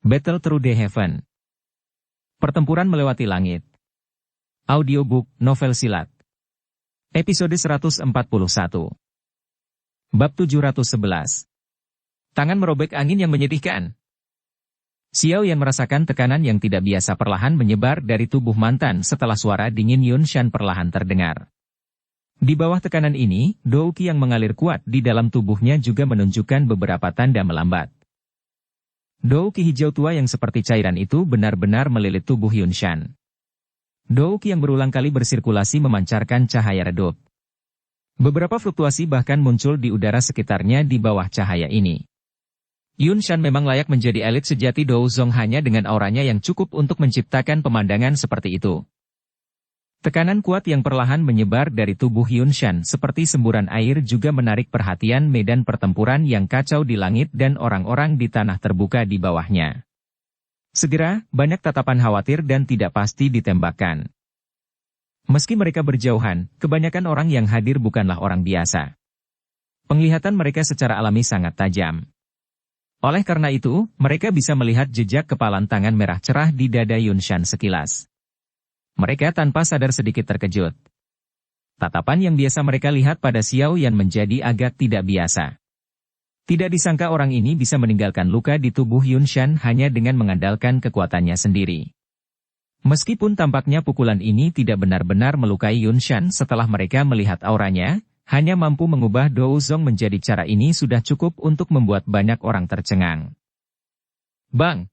Battle Through the Heaven. Pertempuran melewati langit. Audiobook, novel silat. Episode 141. Bab 711. Tangan merobek angin yang menyedihkan. Xiao Yan merasakan tekanan yang tidak biasa perlahan menyebar dari tubuh mantan setelah suara dingin Yun Shan perlahan terdengar. Di bawah tekanan ini, Dou Qi yang mengalir kuat di dalam tubuhnya juga menunjukkan beberapa tanda melambat. Dou Qi hijau tua yang seperti cairan itu benar-benar melilit tubuh Yun Shan. Dou Qi yang berulang kali bersirkulasi memancarkan cahaya redup. Beberapa fluktuasi bahkan muncul di udara sekitarnya di bawah cahaya ini. Yun Shan memang layak menjadi elit sejati Dou Zong hanya dengan auranya yang cukup untuk menciptakan pemandangan seperti itu. Tekanan kuat yang perlahan menyebar dari tubuh Yun Shan seperti semburan air juga menarik perhatian medan pertempuran yang kacau di langit dan orang-orang di tanah terbuka di bawahnya. Segera, banyak tatapan khawatir dan tidak pasti ditembakkan. Meski mereka berjauhan, kebanyakan orang yang hadir bukanlah orang biasa. Penglihatan mereka secara alami sangat tajam. Oleh karena itu, mereka bisa melihat jejak kepalan tangan merah cerah di dada Yun Shan sekilas. Mereka tanpa sadar sedikit terkejut. Tatapan yang biasa mereka lihat pada Xiao Yan menjadi agak tidak biasa. Tidak disangka orang ini bisa meninggalkan luka di tubuh Yun Shan hanya dengan mengandalkan kekuatannya sendiri. Meskipun tampaknya pukulan ini tidak benar-benar melukai Yun Shan setelah mereka melihat auranya, hanya mampu mengubah Dou Zong menjadi cara ini sudah cukup untuk membuat banyak orang tercengang. Bang!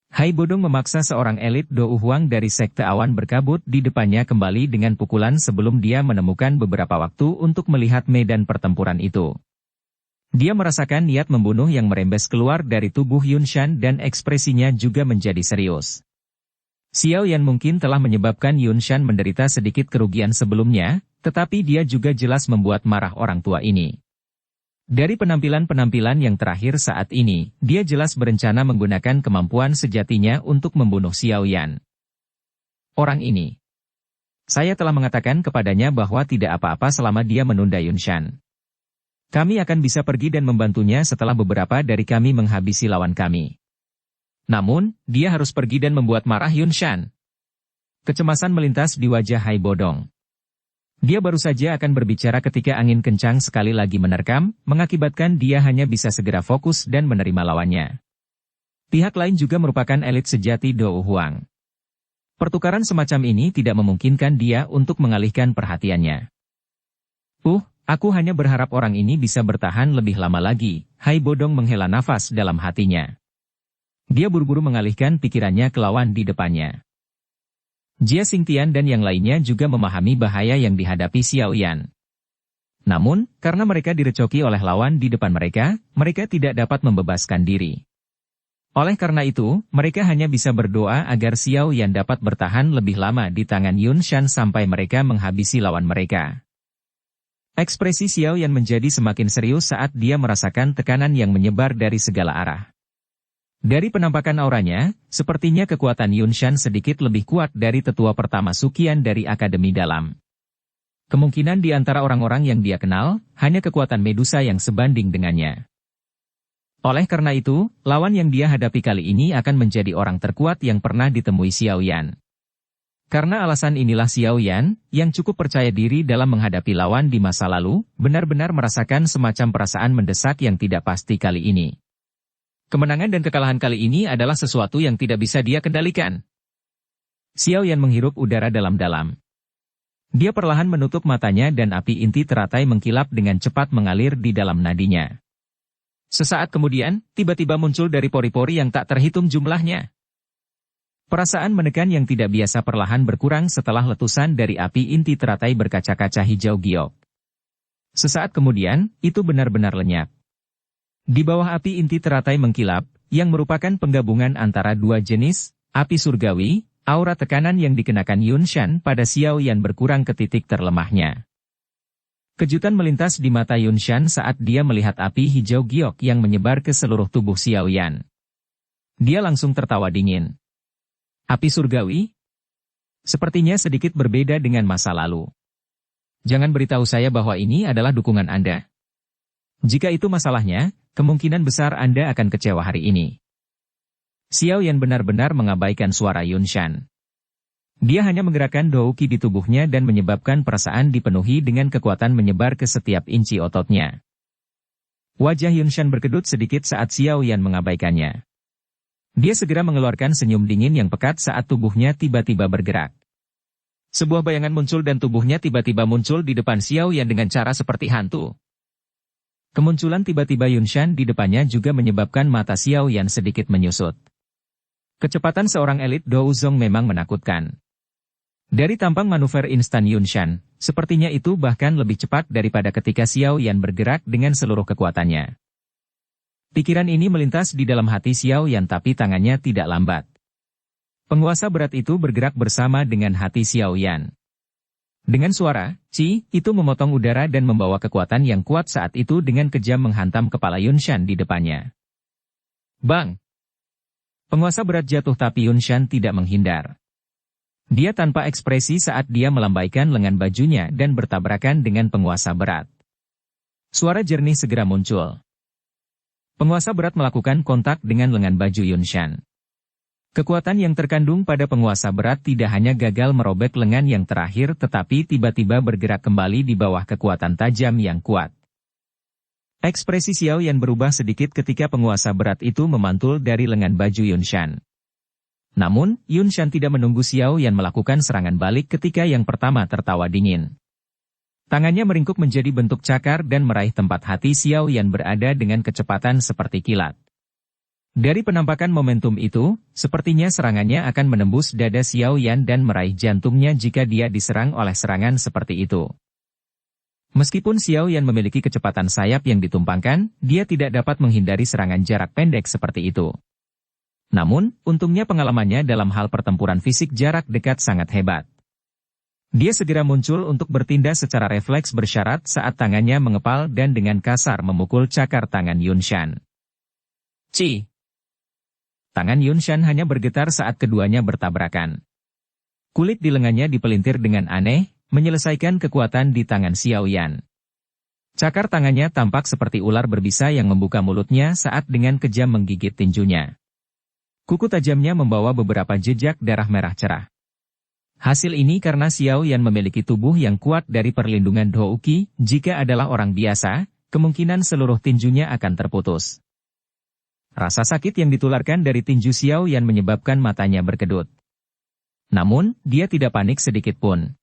Hai Bodong memaksa seorang elit Dou Huang dari Sekte Awan berkabut di depannya kembali dengan pukulan sebelum dia menemukan beberapa waktu untuk melihat medan pertempuran itu. Dia merasakan niat membunuh yang merembes keluar dari tubuh Yun Shan dan ekspresinya juga menjadi serius. Xiao Yan mungkin telah menyebabkan Yun Shan menderita sedikit kerugian sebelumnya, tetapi dia juga jelas membuat marah orang tua ini. Dari penampilan-penampilan yang terakhir saat ini, dia jelas berencana menggunakan kemampuan sejatinya untuk membunuh Xiao Yan. Orang ini. Saya telah mengatakan kepadanya bahwa tidak apa-apa selama dia menunda Yun Shan. Kami akan bisa pergi dan membantunya setelah beberapa dari kami menghabisi lawan kami. Namun, dia harus pergi dan membuat marah Yun Shan. Kecemasan melintas di wajah Hai Bodong. Dia baru saja akan berbicara ketika angin kencang sekali lagi menerkam, mengakibatkan dia hanya bisa segera fokus dan menerima lawannya. Pihak lain juga merupakan elit sejati Dou Huang. Pertukaran semacam ini tidak memungkinkan dia untuk mengalihkan perhatiannya. Aku hanya berharap orang ini bisa bertahan lebih lama lagi, Hai Bodong menghela nafas dalam hatinya. Dia buru-buru mengalihkan pikirannya ke lawan di depannya. Jia Xingtian dan yang lainnya juga memahami bahaya yang dihadapi Xiao Yan. Namun, karena mereka direcoki oleh lawan di depan mereka, mereka tidak dapat membebaskan diri. Oleh karena itu, mereka hanya bisa berdoa agar Xiao Yan dapat bertahan lebih lama di tangan Yun Shan sampai mereka menghabisi lawan mereka. Ekspresi Xiao Yan menjadi semakin serius saat dia merasakan tekanan yang menyebar dari segala arah. Dari penampakan auranya, sepertinya kekuatan Yun Shan sedikit lebih kuat dari tetua pertama Sukian dari Akademi Dalam. Kemungkinan di antara orang-orang yang dia kenal, hanya kekuatan Medusa yang sebanding dengannya. Oleh karena itu, lawan yang dia hadapi kali ini akan menjadi orang terkuat yang pernah ditemui Xiao Yan. Karena alasan inilah Xiao Yan, yang cukup percaya diri dalam menghadapi lawan di masa lalu, benar-benar merasakan semacam perasaan mendesak yang tidak pasti kali ini. Kemenangan dan kekalahan kali ini adalah sesuatu yang tidak bisa dia kendalikan. Xiao Yan menghirup udara dalam-dalam. Dia perlahan menutup matanya dan api inti teratai mengkilap dengan cepat mengalir di dalam nadinya. Sesaat kemudian, tiba-tiba muncul dari pori-pori yang tak terhitung jumlahnya. Perasaan menekan yang tidak biasa perlahan berkurang setelah letusan dari api inti teratai berkaca-kaca hijau giok. Sesaat kemudian, itu benar-benar lenyap. Di bawah api inti teratai mengkilap, yang merupakan penggabungan antara dua jenis, api surgawi, aura tekanan yang dikenakan Yun Shan pada Xiao Yan berkurang ke titik terlemahnya. Kejutan melintas di mata Yun Shan saat dia melihat api hijau giok yang menyebar ke seluruh tubuh Xiao Yan. Dia langsung tertawa dingin. Api surgawi? Sepertinya sedikit berbeda dengan masa lalu. Jangan beritahu saya bahwa ini adalah dukungan Anda. Jika itu masalahnya, kemungkinan besar Anda akan kecewa hari ini. Xiao Yan benar-benar mengabaikan suara Yunshan. Dia hanya menggerakkan douki di tubuhnya dan menyebabkan perasaan dipenuhi dengan kekuatan menyebar ke setiap inci ototnya. Wajah Yunshan berkedut sedikit saat Xiao Yan mengabaikannya. Dia segera mengeluarkan senyum dingin yang pekat saat tubuhnya tiba-tiba bergerak. Sebuah bayangan muncul dan tubuhnya tiba-tiba muncul di depan Xiao Yan dengan cara seperti hantu. Kemunculan tiba-tiba Yunshan di depannya juga menyebabkan mata Xiao Yan sedikit menyusut. Kecepatan seorang elit Douzong memang menakutkan. Dari tampang manuver instan Yunshan, sepertinya itu bahkan lebih cepat daripada ketika Xiao Yan bergerak dengan seluruh kekuatannya. Pikiran ini melintas di dalam hati Xiao Yan tapi tangannya tidak lambat. Penguasa berat itu bergerak bersama dengan hati Xiao Yan. Dengan suara, "Ci," itu memotong udara dan membawa kekuatan yang kuat saat itu dengan kejam menghantam kepala Yunshan di depannya. Bang! Penguasa berat jatuh tapi Yunshan tidak menghindar. Dia tanpa ekspresi saat dia melambaikan lengan bajunya dan bertabrakan dengan penguasa berat. Suara jernih segera muncul. Penguasa berat melakukan kontak dengan lengan baju Yunshan. Kekuatan yang terkandung pada penguasa berat tidak hanya gagal merobek lengan yang terakhir tetapi tiba-tiba bergerak kembali di bawah kekuatan tajam yang kuat. Ekspresi Xiao Yan berubah sedikit ketika penguasa berat itu memantul dari lengan baju Yunshan. Namun, Yunshan tidak menunggu Xiao Yan melakukan serangan balik ketika yang pertama tertawa dingin. Tangannya meringkuk menjadi bentuk cakar dan meraih tempat hati Xiao Yan berada dengan kecepatan seperti kilat. Dari penampakan momentum itu, sepertinya serangannya akan menembus dada Xiao Yan dan meraih jantungnya jika dia diserang oleh serangan seperti itu. Meskipun Xiao Yan memiliki kecepatan sayap yang ditumpangkan, dia tidak dapat menghindari serangan jarak pendek seperti itu. Namun, untungnya pengalamannya dalam hal pertempuran fisik jarak dekat sangat hebat. Dia segera muncul untuk bertindak secara refleks bersyarat saat tangannya mengepal dan dengan kasar memukul cakar tangan Yunshan. Ci! Tangan Yunshan hanya bergetar saat keduanya bertabrakan. Kulit di lengannya dipelintir dengan aneh, menyelesaikan kekuatan di tangan Xiao Yan. Cakar tangannya tampak seperti ular berbisa yang membuka mulutnya saat dengan kejam menggigit tinjunya. Kuku tajamnya membawa beberapa jejak darah merah cerah. Hasil ini karena Xiao Yan memiliki tubuh yang kuat dari perlindungan douki, jika adalah orang biasa, kemungkinan seluruh tinjunya akan terputus. Rasa sakit yang ditularkan dari tinju Xiao Yan menyebabkan matanya berkedut. Namun, dia tidak panik sedikit pun.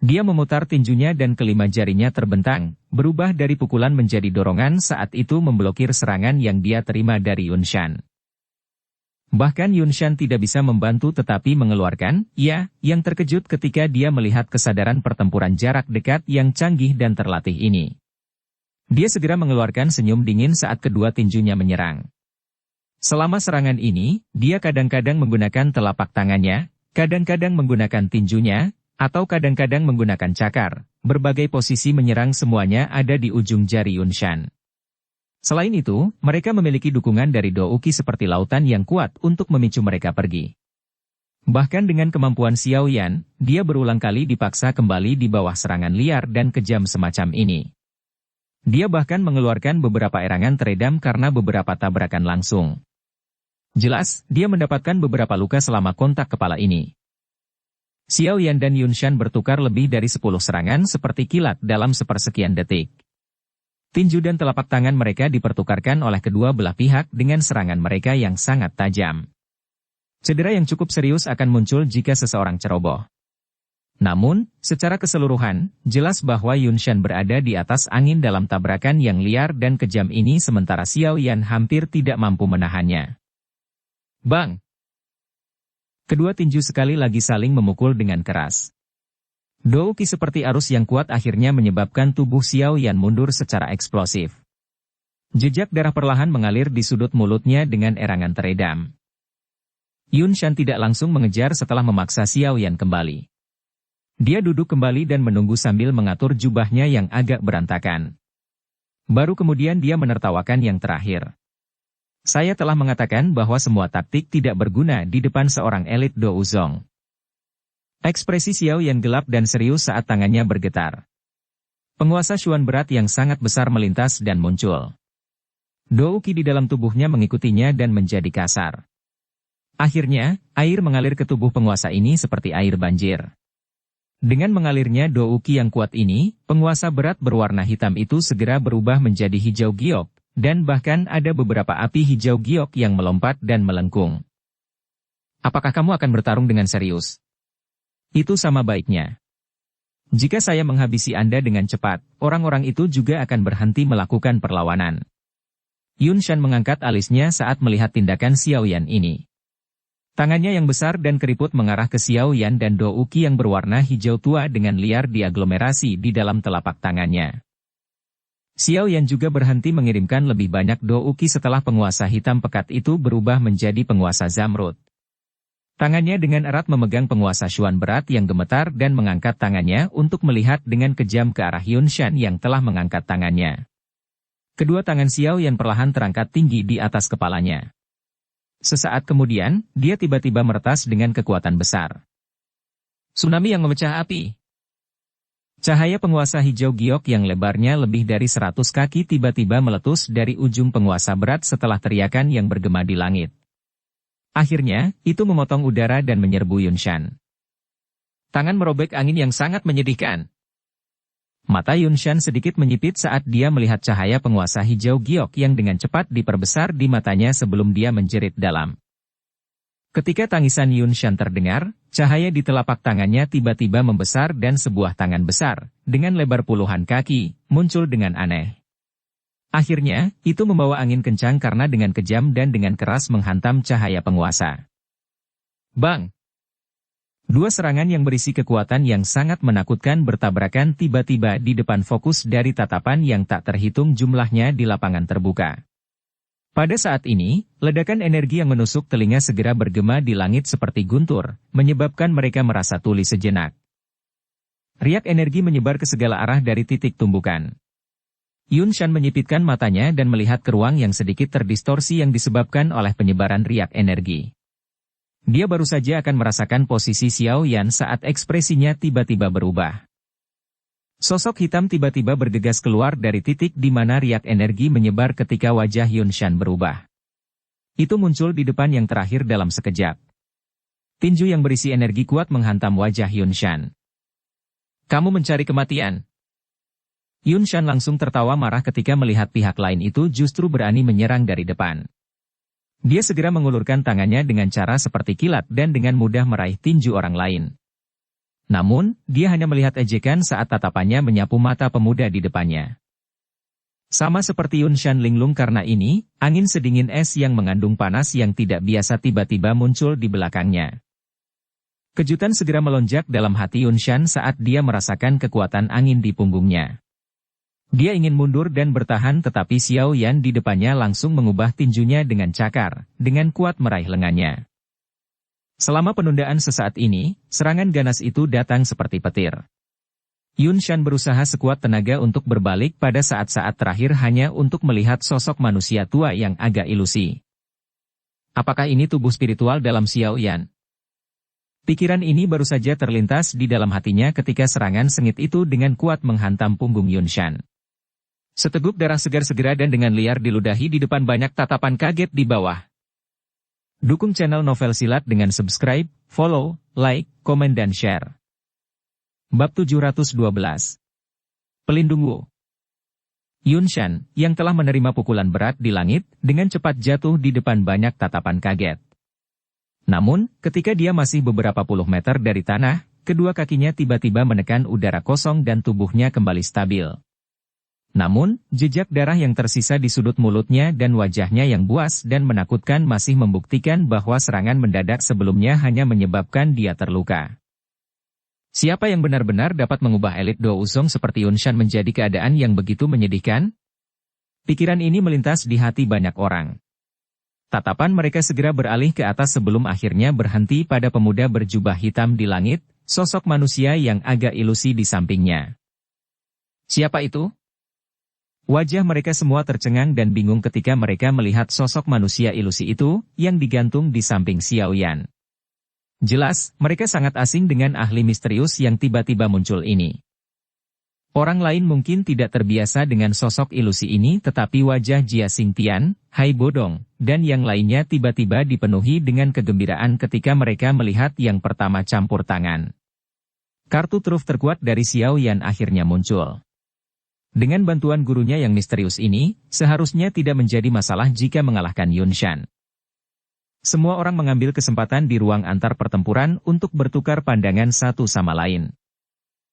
Dia memutar tinjunya dan kelima jarinya terbentang, berubah dari pukulan menjadi dorongan saat itu memblokir serangan yang dia terima dari Yunshan. Bahkan Yunshan tidak bisa membantu tetapi mengeluarkan, "Ya," yang terkejut ketika dia melihat kesadaran pertempuran jarak dekat yang canggih dan terlatih ini. Dia segera mengeluarkan senyum dingin saat kedua tinjunya menyerang. Selama serangan ini, dia kadang-kadang menggunakan telapak tangannya, kadang-kadang menggunakan tinjunya, atau kadang-kadang menggunakan cakar. Berbagai posisi menyerang semuanya ada di ujung jari Yunshan. Selain itu, mereka memiliki dukungan dari douki seperti lautan yang kuat untuk memicu mereka pergi. Bahkan dengan kemampuan Xiao Yan, dia berulang kali dipaksa kembali di bawah serangan liar dan kejam semacam ini. Dia bahkan mengeluarkan beberapa erangan teredam karena beberapa tabrakan langsung. Jelas, dia mendapatkan beberapa luka selama kontak kepala ini. Xiao Yan dan Yunshan bertukar lebih dari 10 serangan seperti kilat dalam sepersekian detik. Tinju dan telapak tangan mereka dipertukarkan oleh kedua belah pihak dengan serangan mereka yang sangat tajam. Cedera yang cukup serius akan muncul jika seseorang ceroboh. Namun, secara keseluruhan, jelas bahwa Yunshan berada di atas angin dalam tabrakan yang liar dan kejam ini sementara Xiao Yan hampir tidak mampu menahannya. Bang! Kedua tinju sekali lagi saling memukul dengan keras. Douki seperti arus yang kuat akhirnya menyebabkan tubuh Xiao Yan mundur secara eksplosif. Jejak darah perlahan mengalir di sudut mulutnya dengan erangan teredam. Yunshan tidak langsung mengejar setelah memaksa Xiao Yan kembali. Dia duduk kembali dan menunggu sambil mengatur jubahnya yang agak berantakan. Baru kemudian dia menertawakan yang terakhir. Saya telah mengatakan bahwa semua taktik tidak berguna di depan seorang elit Douzong. Ekspresi Xiao Yan gelap dan serius saat tangannya bergetar. Penguasa Xuan berat yang sangat besar melintas dan muncul. Douki di dalam tubuhnya mengikutinya dan menjadi kasar. Akhirnya, air mengalir ke tubuh penguasa ini seperti air banjir. Dengan mengalirnya douki yang kuat ini, penguasa berat berwarna hitam itu segera berubah menjadi hijau giok, dan bahkan ada beberapa api hijau giok yang melompat dan melengkung. Apakah kamu akan bertarung dengan serius? Itu sama baiknya. Jika saya menghabisi Anda dengan cepat, orang-orang itu juga akan berhenti melakukan perlawanan. Yun Shan mengangkat alisnya saat melihat tindakan Xiao Yan ini. Tangannya yang besar dan keriput mengarah ke Xiao Yan dan douki yang berwarna hijau tua dengan liar diaglomerasi di dalam telapak tangannya. Xiao Yan juga berhenti mengirimkan lebih banyak douki setelah penguasa hitam pekat itu berubah menjadi penguasa Zamrud. Tangannya dengan erat memegang penguasa Xuan berat yang gemetar dan mengangkat tangannya untuk melihat dengan kejam ke arah Yun Shan yang telah mengangkat tangannya. Kedua tangan Xiao Yan perlahan terangkat tinggi di atas kepalanya. Sesaat kemudian, dia tiba-tiba meretas dengan kekuatan besar. Tsunami yang memecah api. Cahaya penguasa hijau giok yang lebarnya lebih dari 100 kaki tiba-tiba meletus dari ujung penguasa berat setelah teriakan yang bergema di langit. Akhirnya, itu memotong udara dan menyerbu Yun Shan. Tangan merobek angin yang sangat menyedihkan. Mata Yun Shan sedikit menyipit saat dia melihat cahaya penguasa hijau giok yang dengan cepat diperbesar di matanya sebelum dia menjerit dalam. Ketika tangisan Yun Shan terdengar, cahaya di telapak tangannya tiba-tiba membesar dan sebuah tangan besar, dengan lebar puluhan kaki, muncul dengan aneh. Akhirnya, itu membawa angin kencang karena dengan kejam dan dengan keras menghantam cahaya penguasa. Bang! Dua serangan yang berisi kekuatan yang sangat menakutkan bertabrakan tiba-tiba di depan fokus dari tatapan yang tak terhitung jumlahnya di lapangan terbuka. Pada saat ini, ledakan energi yang menusuk telinga segera bergema di langit seperti guntur, menyebabkan mereka merasa tuli sejenak. Riak energi menyebar ke segala arah dari titik tumbukan. Yun Shan menyipitkan matanya dan melihat ke ruang yang sedikit terdistorsi yang disebabkan oleh penyebaran riak energi. Dia baru saja akan merasakan posisi Xiao Yan saat ekspresinya tiba-tiba berubah. Sosok hitam tiba-tiba bergegas keluar dari titik di mana riak energi menyebar ketika wajah Yun Shan berubah. Itu muncul di depan yang terakhir dalam sekejap. Tinju yang berisi energi kuat menghantam wajah Yun Shan. Kamu mencari kematian. Yun Shan langsung tertawa marah ketika melihat pihak lain itu justru berani menyerang dari depan. Dia segera mengulurkan tangannya dengan cara seperti kilat dan dengan mudah meraih tinju orang lain. Namun, dia hanya melihat ejekan saat tatapannya menyapu mata pemuda di depannya. Sama seperti Yun Shan linglung karena ini, angin sedingin es yang mengandung panas yang tidak biasa tiba-tiba muncul di belakangnya. Kejutan segera melonjak dalam hati Yun Shan saat dia merasakan kekuatan angin di punggungnya. Dia ingin mundur dan bertahan tetapi Xiao Yan di depannya langsung mengubah tinjunya dengan cakar, dengan kuat meraih lengannya. Selama penundaan sesaat ini, serangan ganas itu datang seperti petir. Yun Shan berusaha sekuat tenaga untuk berbalik pada saat-saat terakhir hanya untuk melihat sosok manusia tua yang agak ilusi. Apakah ini tubuh spiritual dalam Xiao Yan? Pikiran ini baru saja terlintas di dalam hatinya ketika serangan sengit itu dengan kuat menghantam punggung Yun Shan. Seteguk darah segar segera dan dengan liar diludahi di depan banyak tatapan kaget di bawah. Dukung channel Novel Silat dengan subscribe, follow, like, komen dan share. Bab 712. Pelindung Wu. Yun Shan, yang telah menerima pukulan berat di langit, dengan cepat jatuh di depan banyak tatapan kaget. Namun, ketika dia masih beberapa puluh meter dari tanah, kedua kakinya tiba-tiba menekan udara kosong dan tubuhnya kembali stabil. Namun, jejak darah yang tersisa di sudut mulutnya dan wajahnya yang buas dan menakutkan masih membuktikan bahwa serangan mendadak sebelumnya hanya menyebabkan dia terluka. Siapa yang benar-benar dapat mengubah elit Do Uzong seperti Yun Shan menjadi keadaan yang begitu menyedihkan? Pikiran ini melintas di hati banyak orang. Tatapan mereka segera beralih ke atas sebelum akhirnya berhenti pada pemuda berjubah hitam di langit, sosok manusia yang agak ilusi di sampingnya. Siapa itu? Wajah mereka semua tercengang dan bingung ketika mereka melihat sosok manusia ilusi itu, yang digantung di samping Xiao Yan. Jelas, mereka sangat asing dengan ahli misterius yang tiba-tiba muncul ini. Orang lain mungkin tidak terbiasa dengan sosok ilusi ini, tetapi wajah Jia Xingtian, Hai Bodong, dan yang lainnya tiba-tiba dipenuhi dengan kegembiraan ketika mereka melihat yang pertama campur tangan. Kartu truf terkuat dari Xiao Yan akhirnya muncul. Dengan bantuan gurunya yang misterius ini, seharusnya tidak menjadi masalah jika mengalahkan Yun Shan. Semua orang mengambil kesempatan di ruang antar pertempuran untuk bertukar pandangan satu sama lain.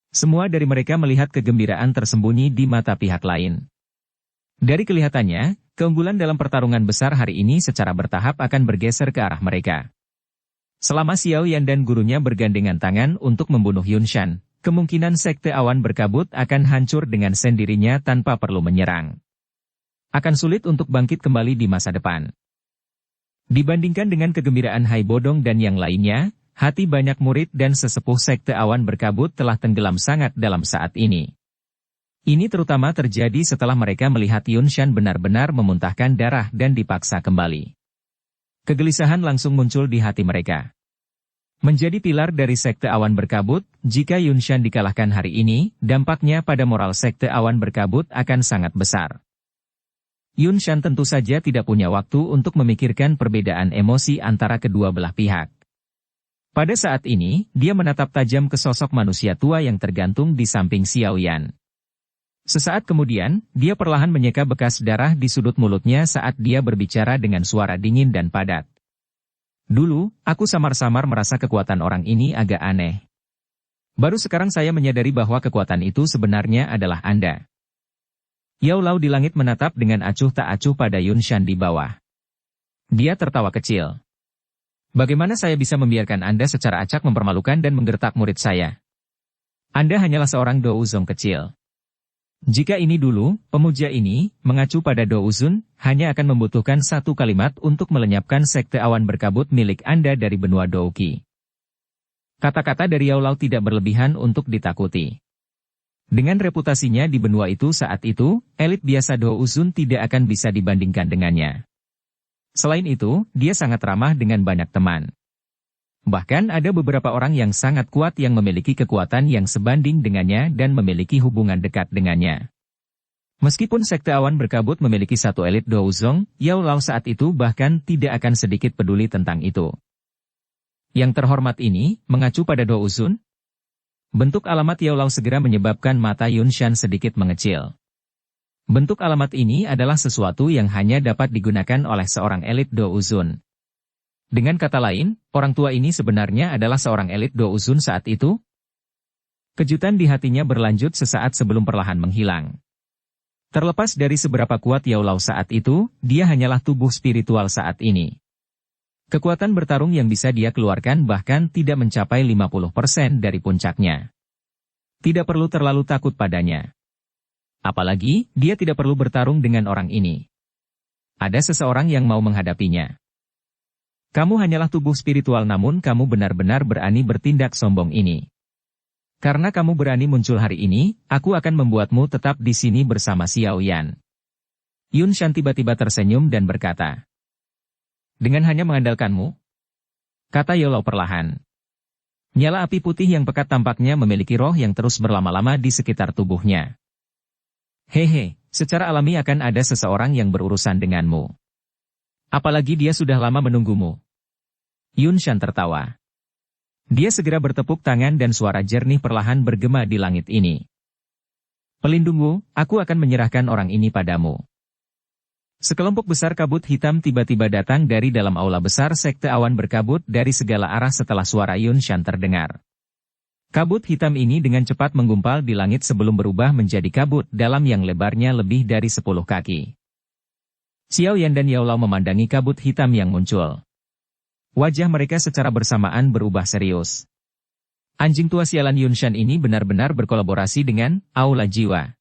Semua dari mereka melihat kegembiraan tersembunyi di mata pihak lain. Dari kelihatannya, keunggulan dalam pertarungan besar hari ini secara bertahap akan bergeser ke arah mereka. Selama Xiao Yan dan gurunya bergandengan tangan untuk membunuh Yun Shan, kemungkinan Sekte Awan Berkabut akan hancur dengan sendirinya tanpa perlu menyerang. Akan sulit untuk bangkit kembali di masa depan. Dibandingkan dengan kegembiraan Hai Bodong dan yang lainnya, hati banyak murid dan sesepuh Sekte Awan Berkabut telah tenggelam sangat dalam saat ini. Ini terutama terjadi setelah mereka melihat Yun Shan benar-benar memuntahkan darah dan dipaksa kembali. Kegelisahan langsung muncul di hati mereka. Menjadi pilar dari Sekte Awan Berkabut, jika Yun Shan dikalahkan hari ini, dampaknya pada moral Sekte Awan Berkabut akan sangat besar. Yun Shan tentu saja tidak punya waktu untuk memikirkan perbedaan emosi antara kedua belah pihak. Pada saat ini, dia menatap tajam ke sosok manusia tua yang tergantung di samping Xiao Yan. Sesaat kemudian, dia perlahan menyeka bekas darah di sudut mulutnya saat dia berbicara dengan suara dingin dan padat. Dulu, aku samar-samar merasa kekuatan orang ini agak aneh. Baru sekarang saya menyadari bahwa kekuatan itu sebenarnya adalah Anda. Yao Lao di langit menatap dengan acuh tak acuh pada Yun Shan di bawah. Dia tertawa kecil. Bagaimana saya bisa membiarkan Anda secara acak mempermalukan dan menggertak murid saya? Anda hanyalah seorang douzong kecil. Jika ini dulu, pemuja ini, mengacu pada douzun, hanya akan membutuhkan satu kalimat untuk melenyapkan Sekte Awan Berkabut milik Anda dari benua Douqi. Kata-kata dari Yao Lao tidak berlebihan untuk ditakuti. Dengan reputasinya di benua itu saat itu, elit biasa douzun tidak akan bisa dibandingkan dengannya. Selain itu, dia sangat ramah dengan banyak teman. Bahkan ada beberapa orang yang sangat kuat yang memiliki kekuatan yang sebanding dengannya dan memiliki hubungan dekat dengannya. Meskipun Sekte Awan Berkabut memiliki satu elit douzong, Yao Lao saat itu bahkan tidak akan sedikit peduli tentang itu. Yang terhormat ini, mengacu pada douzun? Bentuk alamat Yao Lao segera menyebabkan mata Yun Shan sedikit mengecil. Bentuk alamat ini adalah sesuatu yang hanya dapat digunakan oleh seorang elit douzun. Dengan kata lain, orang tua ini sebenarnya adalah seorang elit douzun saat itu? Kejutan di hatinya berlanjut sesaat sebelum perlahan menghilang. Terlepas dari seberapa kuat Yao Lao saat itu, dia hanyalah tubuh spiritual saat ini. Kekuatan bertarung yang bisa dia keluarkan bahkan tidak mencapai 50% dari puncaknya. Tidak perlu terlalu takut padanya. Apalagi, dia tidak perlu bertarung dengan orang ini. Ada seseorang yang mau menghadapinya. Kamu hanyalah tubuh spiritual namun kamu benar-benar berani bertindak sombong ini. Karena kamu berani muncul hari ini, aku akan membuatmu tetap di sini bersama Xiao Yan. Yun Shan tiba-tiba tersenyum dan berkata. Dengan hanya mengandalkanmu? Kata Yao Lao perlahan. Nyala api putih yang pekat tampaknya memiliki roh yang terus berlama-lama di sekitar tubuhnya. Hehe, secara alami akan ada seseorang yang berurusan denganmu. Apalagi dia sudah lama menunggumu. Yun Shan tertawa. Dia segera bertepuk tangan dan suara jernih perlahan bergema di langit ini. Pelindungmu, aku akan menyerahkan orang ini padamu. Sekelompok besar kabut hitam tiba-tiba datang dari dalam aula besar Sekte Awan Berkabut dari segala arah setelah suara Yun Shan terdengar. Kabut hitam ini dengan cepat menggumpal di langit sebelum berubah menjadi kabut dalam yang lebarnya lebih dari 10 kaki. Xiao Yan dan Yao Lao memandangi kabut hitam yang muncul. Wajah mereka secara bersamaan berubah serius. Anjing tua sialan Yun Shan ini benar-benar berkolaborasi dengan Aula Jiwa.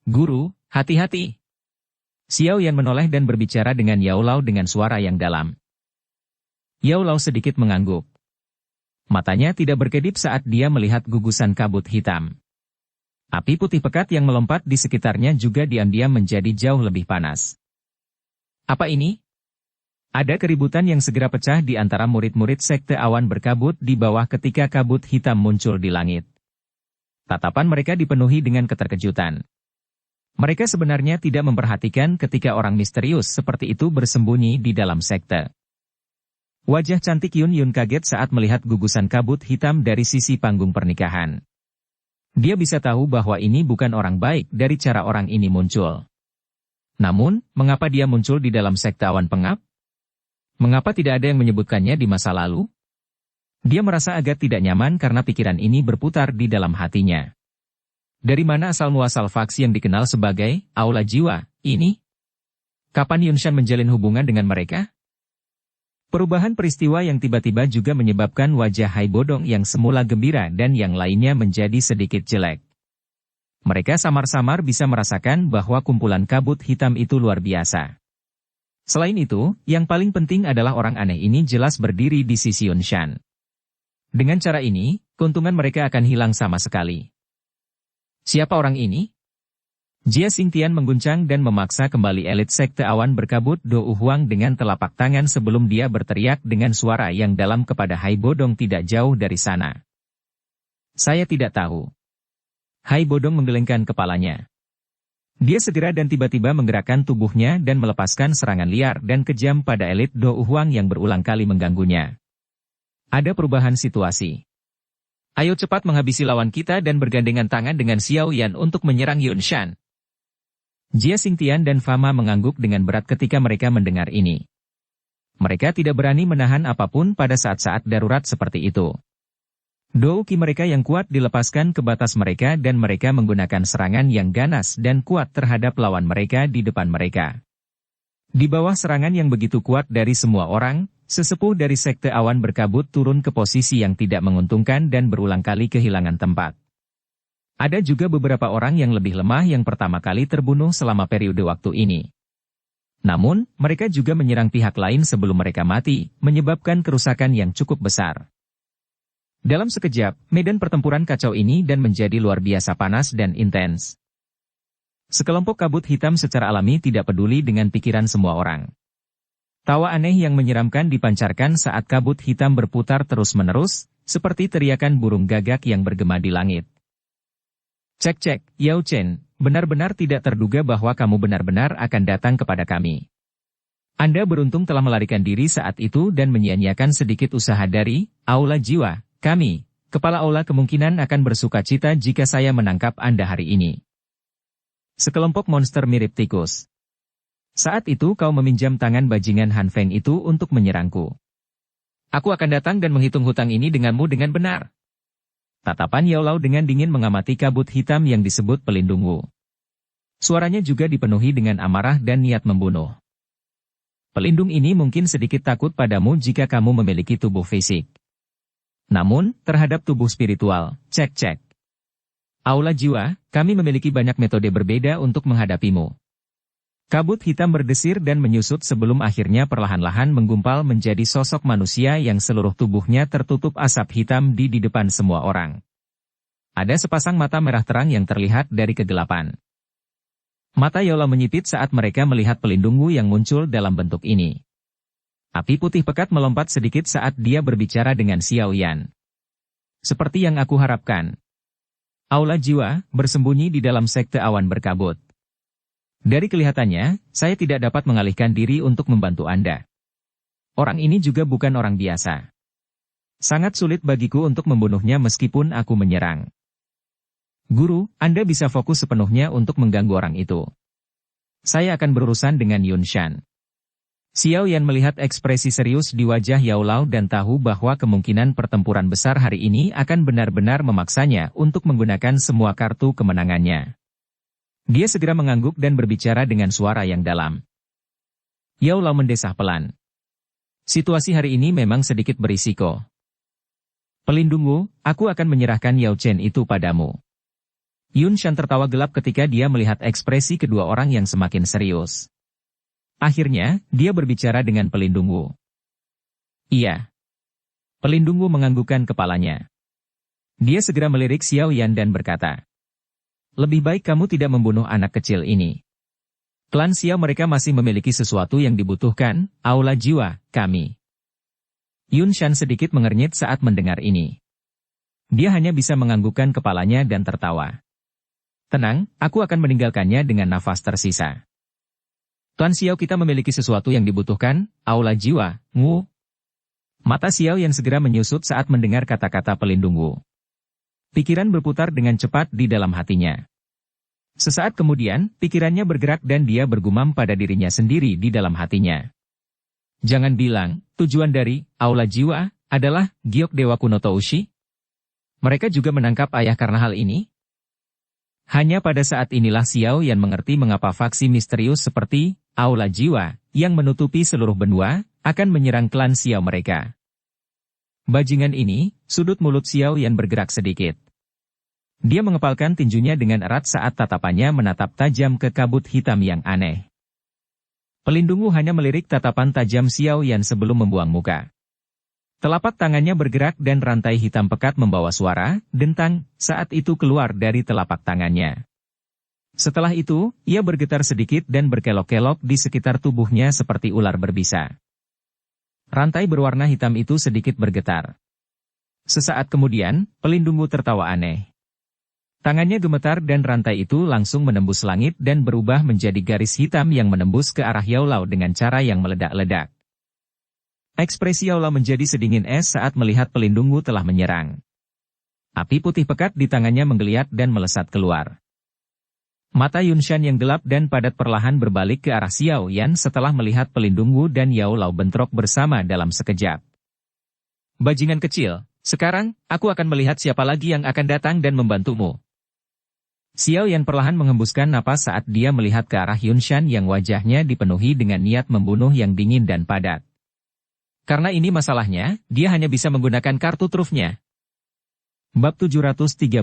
Guru, hati-hati. Xiao Yan menoleh dan berbicara dengan Yao Lao dengan suara yang dalam. Yao Lao sedikit mengangguk. Matanya tidak berkedip saat dia melihat gugusan kabut hitam. Api putih pekat yang melompat di sekitarnya juga diam-diam menjadi jauh lebih panas. Apa ini? Ada keributan yang segera pecah di antara murid-murid Sekte Awan Berkabut di bawah ketika kabut hitam muncul di langit. Tatapan mereka dipenuhi dengan keterkejutan. Mereka sebenarnya tidak memperhatikan ketika orang misterius seperti itu bersembunyi di dalam sekte. Wajah cantik Yun Yun kaget saat melihat gugusan kabut hitam dari sisi panggung pernikahan. Dia bisa tahu bahwa ini bukan orang baik dari cara orang ini muncul. Namun, mengapa dia muncul di dalam sekte awan pengap? Mengapa tidak ada yang menyebutkannya di masa lalu? Dia merasa agak tidak nyaman karena pikiran ini berputar di dalam hatinya. Dari mana asal-muasal faksi yang dikenal sebagai Aula Jiwa ini? Kapan Yunshan menjalin hubungan dengan mereka? Perubahan peristiwa yang tiba-tiba juga menyebabkan wajah Hai Bodong yang semula gembira dan yang lainnya menjadi sedikit jelek. Mereka samar-samar bisa merasakan bahwa kumpulan kabut hitam itu luar biasa. Selain itu, yang paling penting adalah orang aneh ini jelas berdiri di sisi Yunshan. Dengan cara ini, keuntungan mereka akan hilang sama sekali. Siapa orang ini? Jia Xingtian mengguncang dan memaksa kembali elit sekte awan berkabut Do Huang dengan telapak tangan sebelum dia berteriak dengan suara yang dalam kepada Hai Bodong tidak jauh dari sana. Saya tidak tahu. Hai Bodong menggelengkan kepalanya. Dia segera dan tiba-tiba menggerakkan tubuhnya dan melepaskan serangan liar dan kejam pada elit Do Huang yang berulang kali mengganggunya. Ada perubahan situasi. Ayo cepat menghabisi lawan kita dan bergandengan tangan dengan Xiao Yan untuk menyerang Yunshan. Jia Xingtian dan Fama mengangguk dengan berat ketika mereka mendengar ini. Mereka tidak berani menahan apapun pada saat-saat darurat seperti itu. Douki mereka yang kuat dilepaskan ke batas mereka dan mereka menggunakan serangan yang ganas dan kuat terhadap lawan mereka di depan mereka. Di bawah serangan yang begitu kuat dari semua orang, sesepuh dari sekte awan berkabut turun ke posisi yang tidak menguntungkan dan berulang kali kehilangan tempat. Ada juga beberapa orang yang lebih lemah yang pertama kali terbunuh selama periode waktu ini. Namun, mereka juga menyerang pihak lain sebelum mereka mati, menyebabkan kerusakan yang cukup besar. Dalam sekejap, medan pertempuran kacau ini dan menjadi luar biasa panas dan intens. Sekelompok kabut hitam secara alami tidak peduli dengan pikiran semua orang. Tawa aneh yang menyeramkan dipancarkan saat kabut hitam berputar terus-menerus, seperti teriakan burung gagak yang bergema di langit. Cek, Yao Chen, benar-benar tidak terduga bahwa kamu benar-benar akan datang kepada kami. Anda beruntung telah melarikan diri saat itu dan menyia-nyiakan sedikit usaha dari Aula Jiwa, kami. Kepala Aula kemungkinan akan bersuka cita jika saya menangkap Anda hari ini. Sekelompok monster mirip tikus. Saat itu kau meminjam tangan bajingan Han Feng itu untuk menyerangku. Aku akan datang dan menghitung hutang ini denganmu dengan benar. Tatapan Yao Lao dengan dingin mengamati kabut hitam yang disebut pelindung Wu. Suaranya juga dipenuhi dengan amarah dan niat membunuh. Pelindung ini mungkin sedikit takut padamu jika kamu memiliki tubuh fisik. Namun, terhadap tubuh spiritual, cek. Aula Jiwa, kami memiliki banyak metode berbeda untuk menghadapimu. Kabut hitam berdesir dan menyusut sebelum akhirnya perlahan-lahan menggumpal menjadi sosok manusia yang seluruh tubuhnya tertutup asap hitam di depan semua orang. Ada sepasang mata merah terang yang terlihat dari kegelapan. Mata Yola menyipit saat mereka melihat pelindung Wu yang muncul dalam bentuk ini. Api putih pekat melompat sedikit saat dia berbicara dengan Xiao Yan. Seperti yang aku harapkan. Aula Jiwa, bersembunyi di dalam sekte awan berkabut. Dari kelihatannya, saya tidak dapat mengalihkan diri untuk membantu Anda. Orang ini juga bukan orang biasa. Sangat sulit bagiku untuk membunuhnya meskipun aku menyerang. Guru, Anda bisa fokus sepenuhnya untuk mengganggu orang itu. Saya akan berurusan dengan Yunshan. Xiao Yan melihat ekspresi serius di wajah Yao Lao dan tahu bahwa kemungkinan pertempuran besar hari ini akan benar-benar memaksanya untuk menggunakan semua kartu kemenangannya. Dia segera mengangguk dan berbicara dengan suara yang dalam. Yao Lao mendesah pelan. Situasi hari ini memang sedikit berisiko. Pelindungmu, aku akan menyerahkan Yao Chen itu padamu. Yunshan tertawa gelap ketika dia melihat ekspresi kedua orang yang semakin serius. Akhirnya, dia berbicara dengan pelindungmu. Iya. Pelindungmu menganggukkan kepalanya. Dia segera melirik Xiao Yan dan berkata, lebih baik kamu tidak membunuh anak kecil ini. Klan Xiao mereka masih memiliki sesuatu yang dibutuhkan, Aula Jiwa, kami. Yunshan sedikit mengernyit saat mendengar ini. Dia hanya bisa menganggukkan kepalanya dan tertawa. Tenang, aku akan meninggalkannya dengan nafas tersisa. Tuan Xiao, kita memiliki sesuatu yang dibutuhkan, aula jiwa, Ngu. Mata Xiao yang segera menyusut saat mendengar kata-kata pelindung Wu. Pikiran berputar dengan cepat di dalam hatinya. Sesaat kemudian, pikirannya bergerak dan dia bergumam pada dirinya sendiri di dalam hatinya. Jangan bilang, tujuan dari aula jiwa adalah giok dewa kuno Toushi? Mereka juga menangkap ayah karena hal ini? Hanya pada saat inilah Xiao Yan mengerti mengapa faksi misterius seperti aula jiwa yang menutupi seluruh benua akan menyerang klan Xiao mereka. Bajingan ini, sudut mulut Xiao Yan bergerak sedikit. Dia mengepalkan tinjunya dengan erat saat tatapannya menatap tajam ke kabut hitam yang aneh. Pelindung Wu hanya melirik tatapan tajam Xiao Yan sebelum membuang muka. Telapak tangannya bergerak dan rantai hitam pekat membawa suara, dentang, saat itu keluar dari telapak tangannya. Setelah itu, ia bergetar sedikit dan berkelok-kelok di sekitar tubuhnya seperti ular berbisa. Rantai berwarna hitam itu sedikit bergetar. Sesaat kemudian, pelindung Wu tertawa aneh. Tangannya gemetar dan rantai itu langsung menembus langit dan berubah menjadi garis hitam yang menembus ke arah Yao Lao dengan cara yang meledak-ledak. Ekspresi Yao Lao menjadi sedingin es saat melihat pelindung Wu telah menyerang. Api putih pekat di tangannya menggeliat dan melesat keluar. Mata Yunshan yang gelap dan padat perlahan berbalik ke arah Xiao Yan setelah melihat pelindung Wu dan Yao Lao bentrok bersama dalam sekejap. Bajingan kecil, sekarang, aku akan melihat siapa lagi yang akan datang dan membantumu. Xiao Yan perlahan menghembuskan napas saat dia melihat ke arah Yunshan yang wajahnya dipenuhi dengan niat membunuh yang dingin dan padat. Karena ini masalahnya, dia hanya bisa menggunakan kartu trufnya. Bab 713.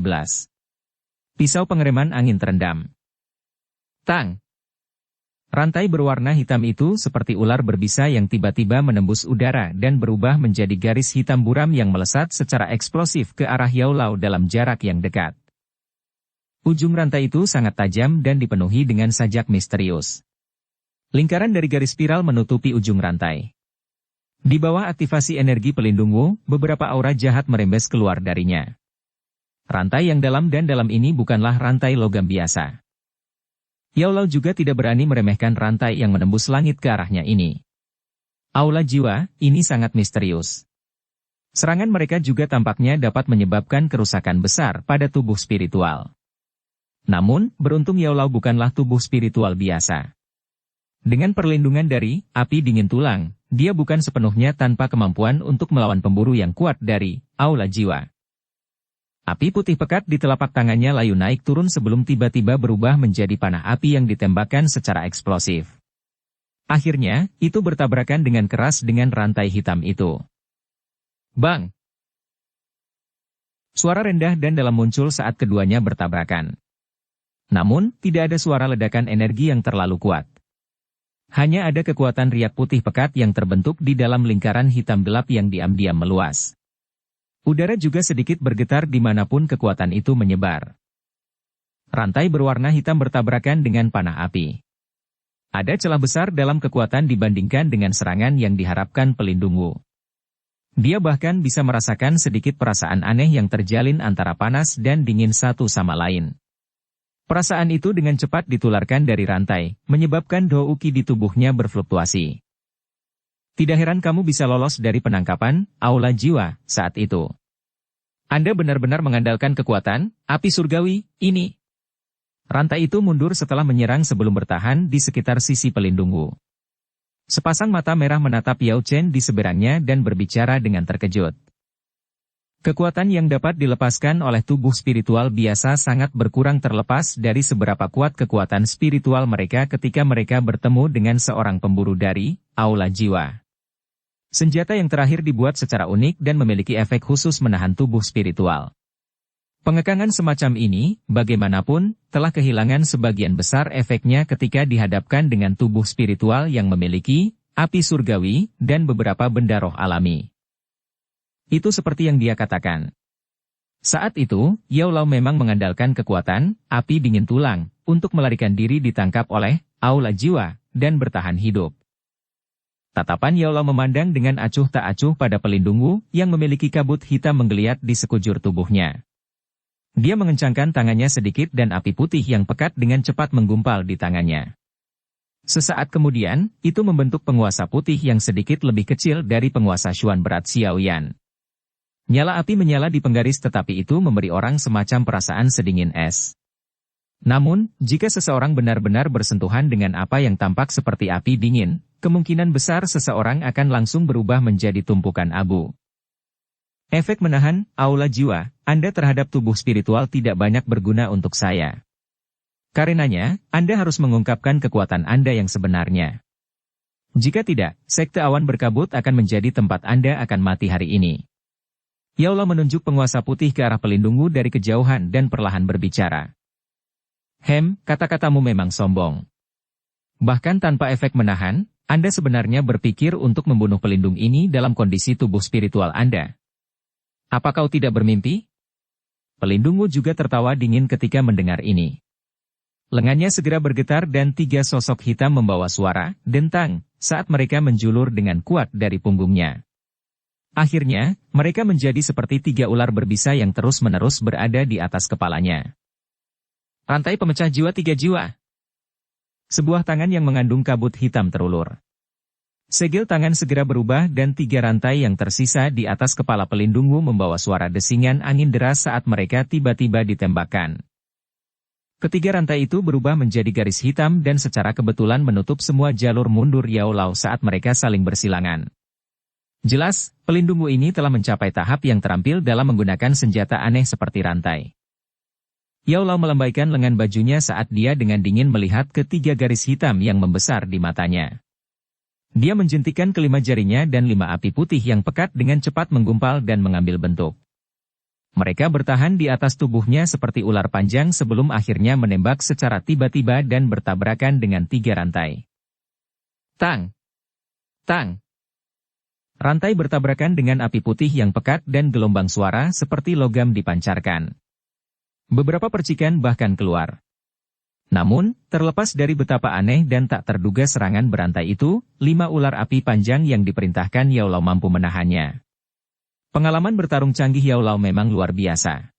Pisau pengereman angin terendam. Tang. Rantai berwarna hitam itu seperti ular berbisa yang tiba-tiba menembus udara dan berubah menjadi garis hitam buram yang melesat secara eksplosif ke arah Yao Lao dalam jarak yang dekat. Ujung rantai itu sangat tajam dan dipenuhi dengan sajak misterius. Lingkaran dari garis spiral menutupi ujung rantai. Di bawah aktivasi energi pelindung Wu, beberapa aura jahat merembes keluar darinya. Rantai yang dalam dan dalam ini bukanlah rantai logam biasa. Yao Lao juga tidak berani meremehkan rantai yang menembus langit ke arahnya ini. Aula jiwa, ini sangat misterius. Serangan mereka juga tampaknya dapat menyebabkan kerusakan besar pada tubuh spiritual. Namun, beruntung Yao Lao bukanlah tubuh spiritual biasa. Dengan perlindungan dari api dingin tulang, dia bukan sepenuhnya tanpa kemampuan untuk melawan pemburu yang kuat dari aula jiwa. Api putih pekat di telapak tangannya layu naik turun sebelum tiba-tiba berubah menjadi panah api yang ditembakkan secara eksplosif. Akhirnya, itu bertabrakan dengan keras dengan rantai hitam itu. Bang! Suara rendah dan dalam muncul saat keduanya bertabrakan. Namun, tidak ada suara ledakan energi yang terlalu kuat. Hanya ada kekuatan riak putih pekat yang terbentuk di dalam lingkaran hitam gelap yang diam-diam meluas. Udara juga sedikit bergetar dimanapun kekuatan itu menyebar. Rantai berwarna hitam bertabrakan dengan panah api. Ada celah besar dalam kekuatan dibandingkan dengan serangan yang diharapkan pelindung Wu. Dia bahkan bisa merasakan sedikit perasaan aneh yang terjalin antara panas dan dingin satu sama lain. Perasaan itu dengan cepat ditularkan dari rantai, menyebabkan Douki di tubuhnya berfluktuasi. Tidak heran kamu bisa lolos dari penangkapan aula jiwa saat itu. Anda benar-benar mengandalkan kekuatan api surgawi ini. Rantai itu mundur setelah menyerang sebelum bertahan di sekitar sisi pelindung Wu. Sepasang mata merah menatap Yao Chen di seberangnya dan berbicara dengan terkejut. Kekuatan yang dapat dilepaskan oleh tubuh spiritual biasa sangat berkurang terlepas dari seberapa kuat kekuatan spiritual mereka ketika mereka bertemu dengan seorang pemburu dari aula jiwa. Senjata yang terakhir dibuat secara unik dan memiliki efek khusus menahan tubuh spiritual. Pengekangan semacam ini, bagaimanapun, telah kehilangan sebagian besar efeknya ketika dihadapkan dengan tubuh spiritual yang memiliki api surgawi dan beberapa benda roh alami. Itu seperti yang dia katakan. Saat itu, Yao Lao memang mengandalkan kekuatan api dingin tulang untuk melarikan diri ditangkap oleh aula jiwa dan bertahan hidup. Tatapan Yao Lao memandang dengan acuh tak acuh pada pelindung Wu yang memiliki kabut hitam menggeliat di sekujur tubuhnya. Dia mengencangkan tangannya sedikit dan api putih yang pekat dengan cepat menggumpal di tangannya. Sesaat kemudian, itu membentuk penguasa putih yang sedikit lebih kecil dari penguasa Xuan berat Xiaoyan. Nyala api menyala di penggaris tetapi itu memberi orang semacam perasaan sedingin es. Namun, jika seseorang benar-benar bersentuhan dengan apa yang tampak seperti api dingin, kemungkinan besar seseorang akan langsung berubah menjadi tumpukan abu. Efek menahan, aula jiwa, Anda terhadap tubuh spiritual tidak banyak berguna untuk saya. Karenanya, Anda harus mengungkapkan kekuatan Anda yang sebenarnya. Jika tidak, sekte awan berkabut akan menjadi tempat Anda akan mati hari ini. Yao Lao menunjuk penguasa putih ke arah pelindungmu dari kejauhan dan perlahan berbicara. Kata-katamu memang sombong. Bahkan tanpa efek menahan, Anda sebenarnya berpikir untuk membunuh pelindung ini dalam kondisi tubuh spiritual Anda. Apa kau tidak bermimpi? Pelindungmu juga tertawa dingin ketika mendengar ini. Lengannya segera bergetar dan 3 sosok hitam membawa suara, dentang, saat mereka menjulur dengan kuat dari punggungnya. Akhirnya, mereka menjadi seperti 3 ular berbisa yang terus-menerus berada di atas kepalanya. Rantai pemecah jiwa 3 jiwa. Sebuah tangan yang mengandung kabut hitam terulur. Segel tangan segera berubah dan 3 rantai yang tersisa di atas kepala pelindungmu membawa suara desingan angin deras saat mereka tiba-tiba ditembakkan. Ketiga rantai itu berubah menjadi garis hitam dan secara kebetulan menutup semua jalur mundur Yao Lao saat mereka saling bersilangan. Jelas, pelindungmu ini telah mencapai tahap yang terampil dalam menggunakan senjata aneh seperti rantai. Yao Lao melambaikan lengan bajunya saat dia dengan dingin melihat ketiga garis hitam yang membesar di matanya. Dia menjentikan kelima jarinya dan 5 api putih yang pekat dengan cepat menggumpal dan mengambil bentuk. Mereka bertahan di atas tubuhnya seperti ular panjang sebelum akhirnya menembak secara tiba-tiba dan bertabrakan dengan 3 rantai. Tang! Tang! Rantai bertabrakan dengan api putih yang pekat dan gelombang suara seperti logam dipancarkan. Beberapa percikan bahkan keluar. Namun, terlepas dari betapa aneh dan tak terduga serangan berantai itu, 5 ular api panjang yang diperintahkan Yao Lao mampu menahannya. Pengalaman bertarung canggih Yao Lao memang luar biasa.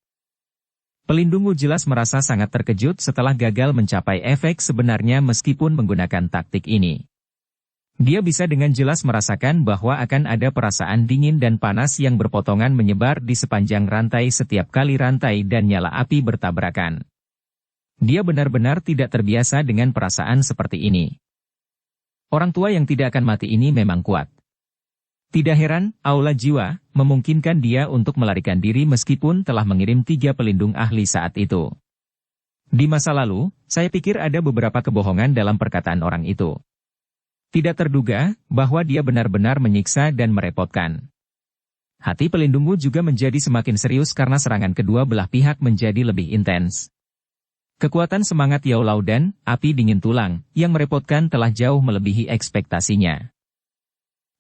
Pelindungmu jelas merasa sangat terkejut setelah gagal mencapai efek sebenarnya meskipun menggunakan taktik ini. Dia bisa dengan jelas merasakan bahwa akan ada perasaan dingin dan panas yang berpotongan menyebar di sepanjang rantai setiap kali rantai dan nyala api bertabrakan. Dia benar-benar tidak terbiasa dengan perasaan seperti ini. Orang tua yang tidak akan mati ini memang kuat. Tidak heran, aula jiwa memungkinkan dia untuk melarikan diri meskipun telah mengirim 3 pelindung ahli saat itu. Di masa lalu, saya pikir ada beberapa kebohongan dalam perkataan orang itu. Tidak terduga bahwa dia benar-benar menyiksa dan merepotkan. Hati pelindungmu juga menjadi semakin serius karena serangan kedua belah pihak menjadi lebih intens. Kekuatan semangat Yao Lao dan api dingin tulang yang merepotkan telah jauh melebihi ekspektasinya.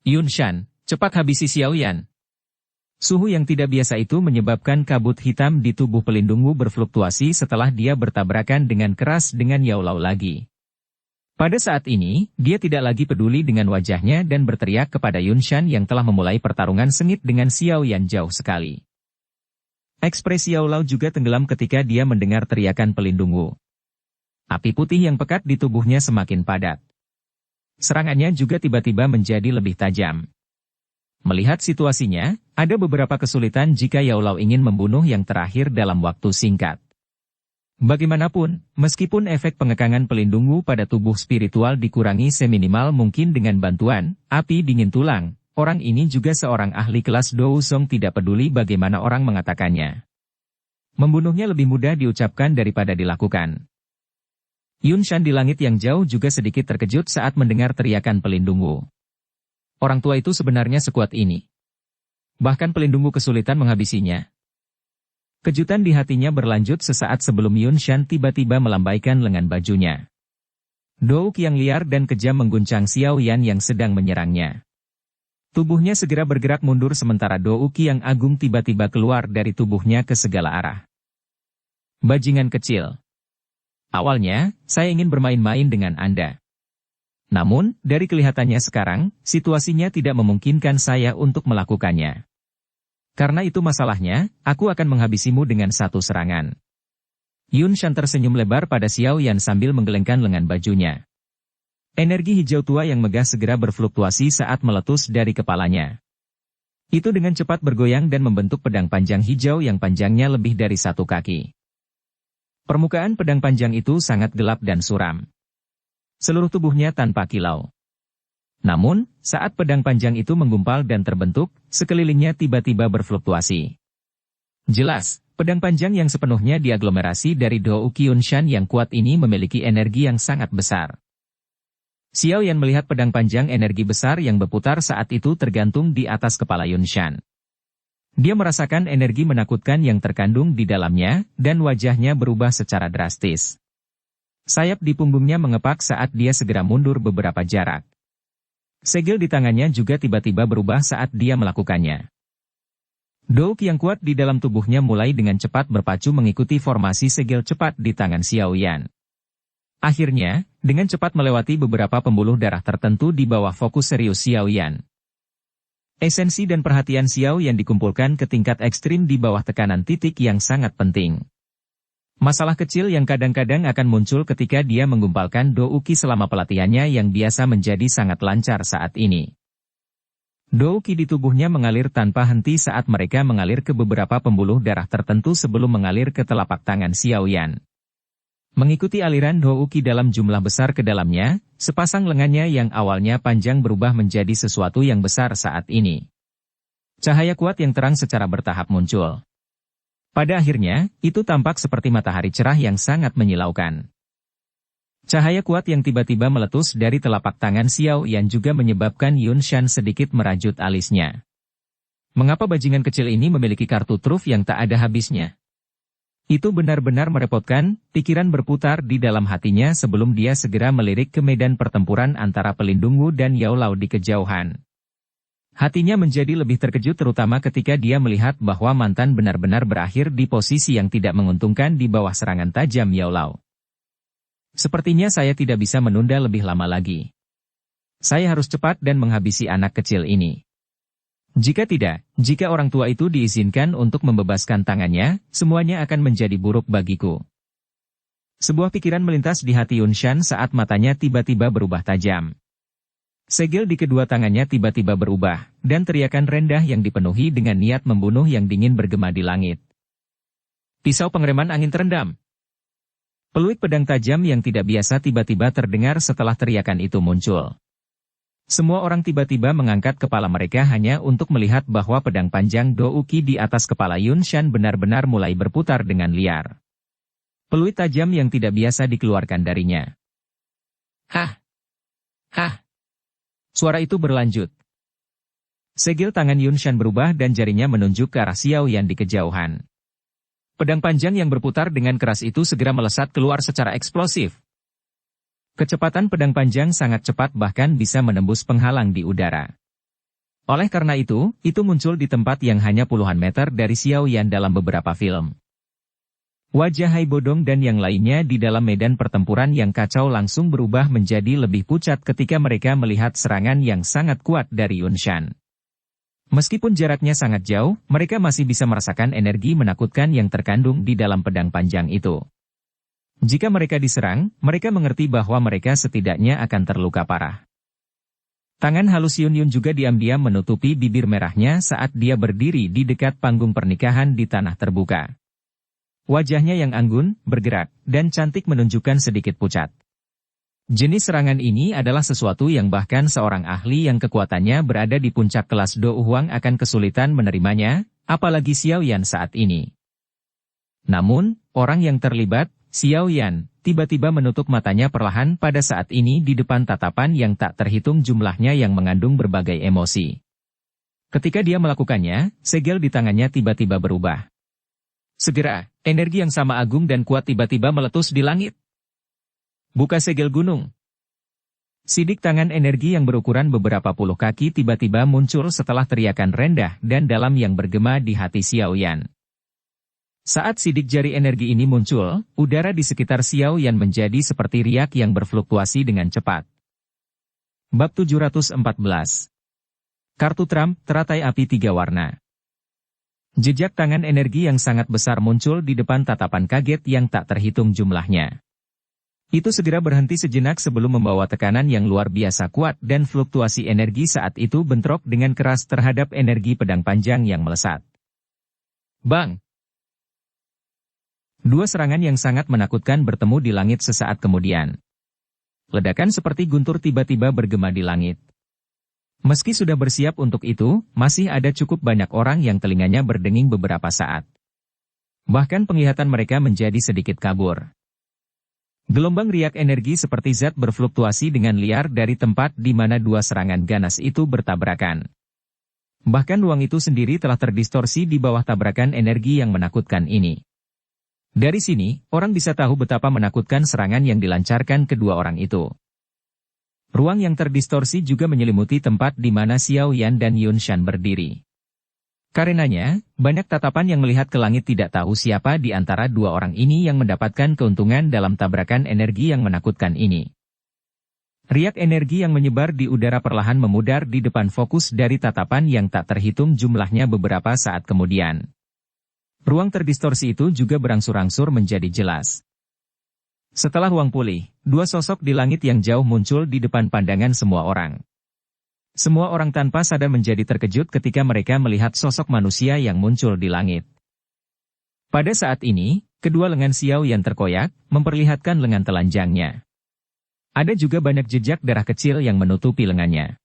Yun Shan, cepat habisi Xiaoyan. Suhu yang tidak biasa itu menyebabkan kabut hitam di tubuh pelindungmu berfluktuasi setelah dia bertabrakan dengan keras dengan Yao Lao lagi. Pada saat ini, dia tidak lagi peduli dengan wajahnya dan berteriak kepada Yun Shan yang telah memulai pertarungan sengit dengan Xiaoyan jauh sekali. Ekspresi Yao Lao juga tenggelam ketika dia mendengar teriakan pelindungmu. Api putih yang pekat di tubuhnya semakin padat. Serangannya juga tiba-tiba menjadi lebih tajam. Melihat situasinya, ada beberapa kesulitan jika Yao Lao ingin membunuh yang terakhir dalam waktu singkat. Bagaimanapun, meskipun efek pengekangan pelindungmu pada tubuh spiritual dikurangi seminimal mungkin dengan bantuan api dingin tulang, orang ini juga seorang ahli kelas Dou Song tidak peduli bagaimana orang mengatakannya. Membunuhnya lebih mudah diucapkan daripada dilakukan. Yun Shan di langit yang jauh juga sedikit terkejut saat mendengar teriakan pelindungmu. Orang tua itu sebenarnya sekuat ini. Bahkan pelindungmu kesulitan menghabisinya. Kejutan di hatinya berlanjut sesaat sebelum Yun Shan tiba-tiba melambaikan lengan bajunya. Douk yang liar dan kejam mengguncang Xiaoyan yang sedang menyerangnya. Tubuhnya segera bergerak mundur sementara Douk yang agung tiba-tiba keluar dari tubuhnya ke segala arah. Bajingan kecil. Awalnya, saya ingin bermain-main dengan Anda. Namun, dari kelihatannya sekarang, situasinya tidak memungkinkan saya untuk melakukannya. Karena itu masalahnya, aku akan menghabisimu dengan satu serangan. Yun Shan tersenyum lebar pada Xiao Yan sambil menggelengkan lengan bajunya. Energi hijau tua yang megah segera berfluktuasi saat meletus dari kepalanya. Itu dengan cepat bergoyang dan membentuk pedang panjang hijau yang panjangnya lebih dari 1 kaki. Permukaan pedang panjang itu sangat gelap dan suram. Seluruh tubuhnya tanpa kilau. Namun, saat pedang panjang itu menggumpal dan terbentuk, sekelilingnya tiba-tiba berfluktuasi. Jelas, pedang panjang yang sepenuhnya diaglomerasi dari Dou Qi Shan yang kuat ini memiliki energi yang sangat besar. Xiao Yan melihat pedang panjang energi besar yang berputar saat itu tergantung di atas kepala Yun Shan. Dia merasakan energi menakutkan yang terkandung di dalamnya, dan wajahnya berubah secara drastis. Sayap di punggungnya mengepak saat dia segera mundur beberapa jarak. Segel di tangannya juga tiba-tiba berubah saat dia melakukannya. Dou Qi yang kuat di dalam tubuhnya mulai dengan cepat berpacu mengikuti formasi segel cepat di tangan Xiao Yan. Akhirnya, dengan cepat melewati beberapa pembuluh darah tertentu di bawah fokus serius Xiao Yan. Esensi dan perhatian Xiao Yan dikumpulkan ke tingkat ekstrim di bawah tekanan titik yang sangat penting. Masalah kecil yang kadang-kadang akan muncul ketika dia menggumpalkan Dou Qi selama pelatihannya yang biasa menjadi sangat lancar saat ini. Dou Qi di tubuhnya mengalir tanpa henti saat mereka mengalir ke beberapa pembuluh darah tertentu sebelum mengalir ke telapak tangan Xiao Yan. Mengikuti aliran Dou Qi dalam jumlah besar ke dalamnya, sepasang lengannya yang awalnya panjang berubah menjadi sesuatu yang besar saat ini. Cahaya kuat yang terang secara bertahap muncul. Pada akhirnya, itu tampak seperti matahari cerah yang sangat menyilaukan. Cahaya kuat yang tiba-tiba meletus dari telapak tangan Xiao Yan juga menyebabkan Yun Shan sedikit merajut alisnya. Mengapa bajingan kecil ini memiliki kartu truf yang tak ada habisnya? Itu benar-benar merepotkan, pikiran berputar di dalam hatinya sebelum dia segera melirik ke medan pertempuran antara Pelindung Wu dan Yao Lao di kejauhan. Hatinya menjadi lebih terkejut terutama ketika dia melihat bahwa mantan benar-benar berakhir di posisi yang tidak menguntungkan di bawah serangan tajam Yao Lao. Sepertinya saya tidak bisa menunda lebih lama lagi. Saya harus cepat dan menghabisi anak kecil ini. Jika tidak, jika orang tua itu diizinkan untuk membebaskan tangannya, semuanya akan menjadi buruk bagiku. Sebuah pikiran melintas di hati Yun Shan saat matanya tiba-tiba berubah tajam. Segel di kedua tangannya tiba-tiba berubah, dan teriakan rendah yang dipenuhi dengan niat membunuh yang dingin bergema di langit. Pisau pengereman angin terendam. Peluit pedang tajam yang tidak biasa tiba-tiba terdengar setelah teriakan itu muncul. Semua orang tiba-tiba mengangkat kepala mereka hanya untuk melihat bahwa pedang panjang Dou Qi di atas kepala Yun Shan benar-benar mulai berputar dengan liar. Peluit tajam yang tidak biasa dikeluarkan darinya. Hah! Hah! Suara itu berlanjut. Segel tangan Yun Shan berubah dan jarinya menunjuk ke arah Xiao Yan di kejauhan. Pedang panjang yang berputar dengan keras itu segera melesat keluar secara eksplosif. Kecepatan pedang panjang sangat cepat bahkan bisa menembus penghalang di udara. Oleh karena itu muncul di tempat yang hanya puluhan meter dari Xiao Yan dalam beberapa film. Wajah Hai Bodong dan yang lainnya di dalam medan pertempuran yang kacau langsung berubah menjadi lebih pucat ketika mereka melihat serangan yang sangat kuat dari Yun Shan. Meskipun jaraknya sangat jauh, mereka masih bisa merasakan energi menakutkan yang terkandung di dalam pedang panjang itu. Jika mereka diserang, mereka mengerti bahwa mereka setidaknya akan terluka parah. Tangan halus Yun Yun juga diam-diam menutupi bibir merahnya saat dia berdiri di dekat panggung pernikahan di tanah terbuka. Wajahnya yang anggun, bergerak, dan cantik menunjukkan sedikit pucat. Jenis serangan ini adalah sesuatu yang bahkan seorang ahli yang kekuatannya berada di puncak kelas Dou Huang akan kesulitan menerimanya, apalagi Xiao Yan saat ini. Namun, orang yang terlibat, Xiao Yan, tiba-tiba menutup matanya perlahan pada saat ini di depan tatapan yang tak terhitung jumlahnya yang mengandung berbagai emosi. Ketika dia melakukannya, segel di tangannya tiba-tiba berubah. Segera, energi yang sama agung dan kuat tiba-tiba meletus di langit. Buka segel gunung. Sidik tangan energi yang berukuran beberapa puluh kaki tiba-tiba muncul setelah teriakan rendah dan dalam yang bergema di hati Xiao Yan. Saat sidik jari energi ini muncul, udara di sekitar Xiao Yan menjadi seperti riak yang berfluktuasi dengan cepat. Bab 714. Kartu Trump, teratai api 3 warna. Jejak tangan energi yang sangat besar muncul di depan tatapan kaget yang tak terhitung jumlahnya. Itu segera berhenti sejenak sebelum membawa tekanan yang luar biasa kuat dan fluktuasi energi saat itu bentrok dengan keras terhadap energi pedang panjang yang melesat. Bang! Dua serangan yang sangat menakutkan bertemu di langit sesaat kemudian. Ledakan seperti guntur tiba-tiba bergema di langit. Meski sudah bersiap untuk itu, masih ada cukup banyak orang yang telinganya berdenging beberapa saat. Bahkan penglihatan mereka menjadi sedikit kabur. Gelombang riak energi seperti zat berfluktuasi dengan liar dari tempat di mana dua serangan ganas itu bertabrakan. Bahkan ruang itu sendiri telah terdistorsi di bawah tabrakan energi yang menakutkan ini. Dari sini, orang bisa tahu betapa menakutkan serangan yang dilancarkan kedua orang itu. Ruang yang terdistorsi juga menyelimuti tempat di mana Xiao Yan dan Yun Shan berdiri. Karenanya, banyak tatapan yang melihat ke langit tidak tahu siapa di antara dua orang ini yang mendapatkan keuntungan dalam tabrakan energi yang menakutkan ini. Riak energi yang menyebar di udara perlahan memudar di depan fokus dari tatapan yang tak terhitung jumlahnya beberapa saat kemudian. Ruang terdistorsi itu juga berangsur-angsur menjadi jelas. Setelah ruang pulih, dua sosok di langit yang jauh muncul di depan pandangan semua orang. Semua orang tanpa sadar menjadi terkejut ketika mereka melihat sosok manusia yang muncul di langit. Pada saat ini, kedua lengan Xiao Yan terkoyak, memperlihatkan lengan telanjangnya. Ada juga banyak jejak darah kecil yang menutupi lengannya.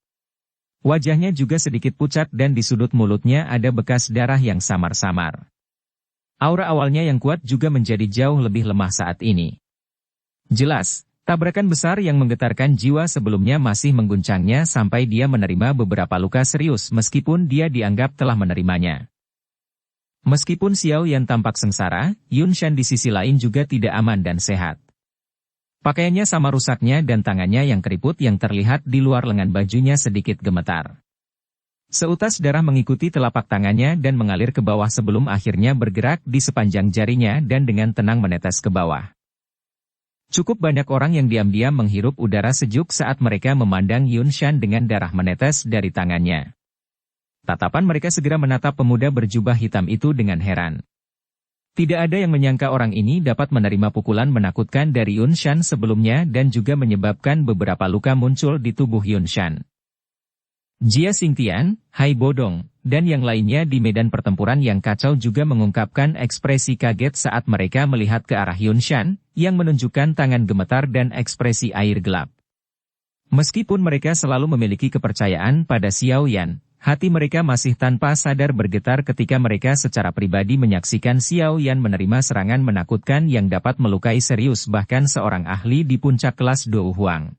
Wajahnya juga sedikit pucat dan di sudut mulutnya ada bekas darah yang samar-samar. Aura awalnya yang kuat juga menjadi jauh lebih lemah saat ini. Jelas, tabrakan besar yang menggetarkan jiwa sebelumnya masih mengguncangnya sampai dia menerima beberapa luka serius meskipun dia dianggap telah menerimanya. Meskipun Xiao Yan tampak sengsara, Yun Shan di sisi lain juga tidak aman dan sehat. Pakaiannya sama rusaknya dan tangannya yang keriput yang terlihat di luar lengan bajunya sedikit gemetar. Seutas darah mengikuti telapak tangannya dan mengalir ke bawah sebelum akhirnya bergerak di sepanjang jarinya dan dengan tenang menetes ke bawah. Cukup banyak orang yang diam-diam menghirup udara sejuk saat mereka memandang Yun Shan dengan darah menetes dari tangannya. Tatapan mereka segera menatap pemuda berjubah hitam itu dengan heran. Tidak ada yang menyangka orang ini dapat menerima pukulan menakutkan dari Yun Shan sebelumnya dan juga menyebabkan beberapa luka muncul di tubuh Yun Shan. Jia Xingtian, Hai Bodong, dan yang lainnya di medan pertempuran yang kacau juga mengungkapkan ekspresi kaget saat mereka melihat ke arah Yun Shan, yang menunjukkan tangan gemetar dan ekspresi air gelap. Meskipun mereka selalu memiliki kepercayaan pada Xiao Yan, hati mereka masih tanpa sadar bergetar ketika mereka secara pribadi menyaksikan Xiao Yan menerima serangan menakutkan yang dapat melukai serius bahkan seorang ahli di puncak kelas Dou Huang.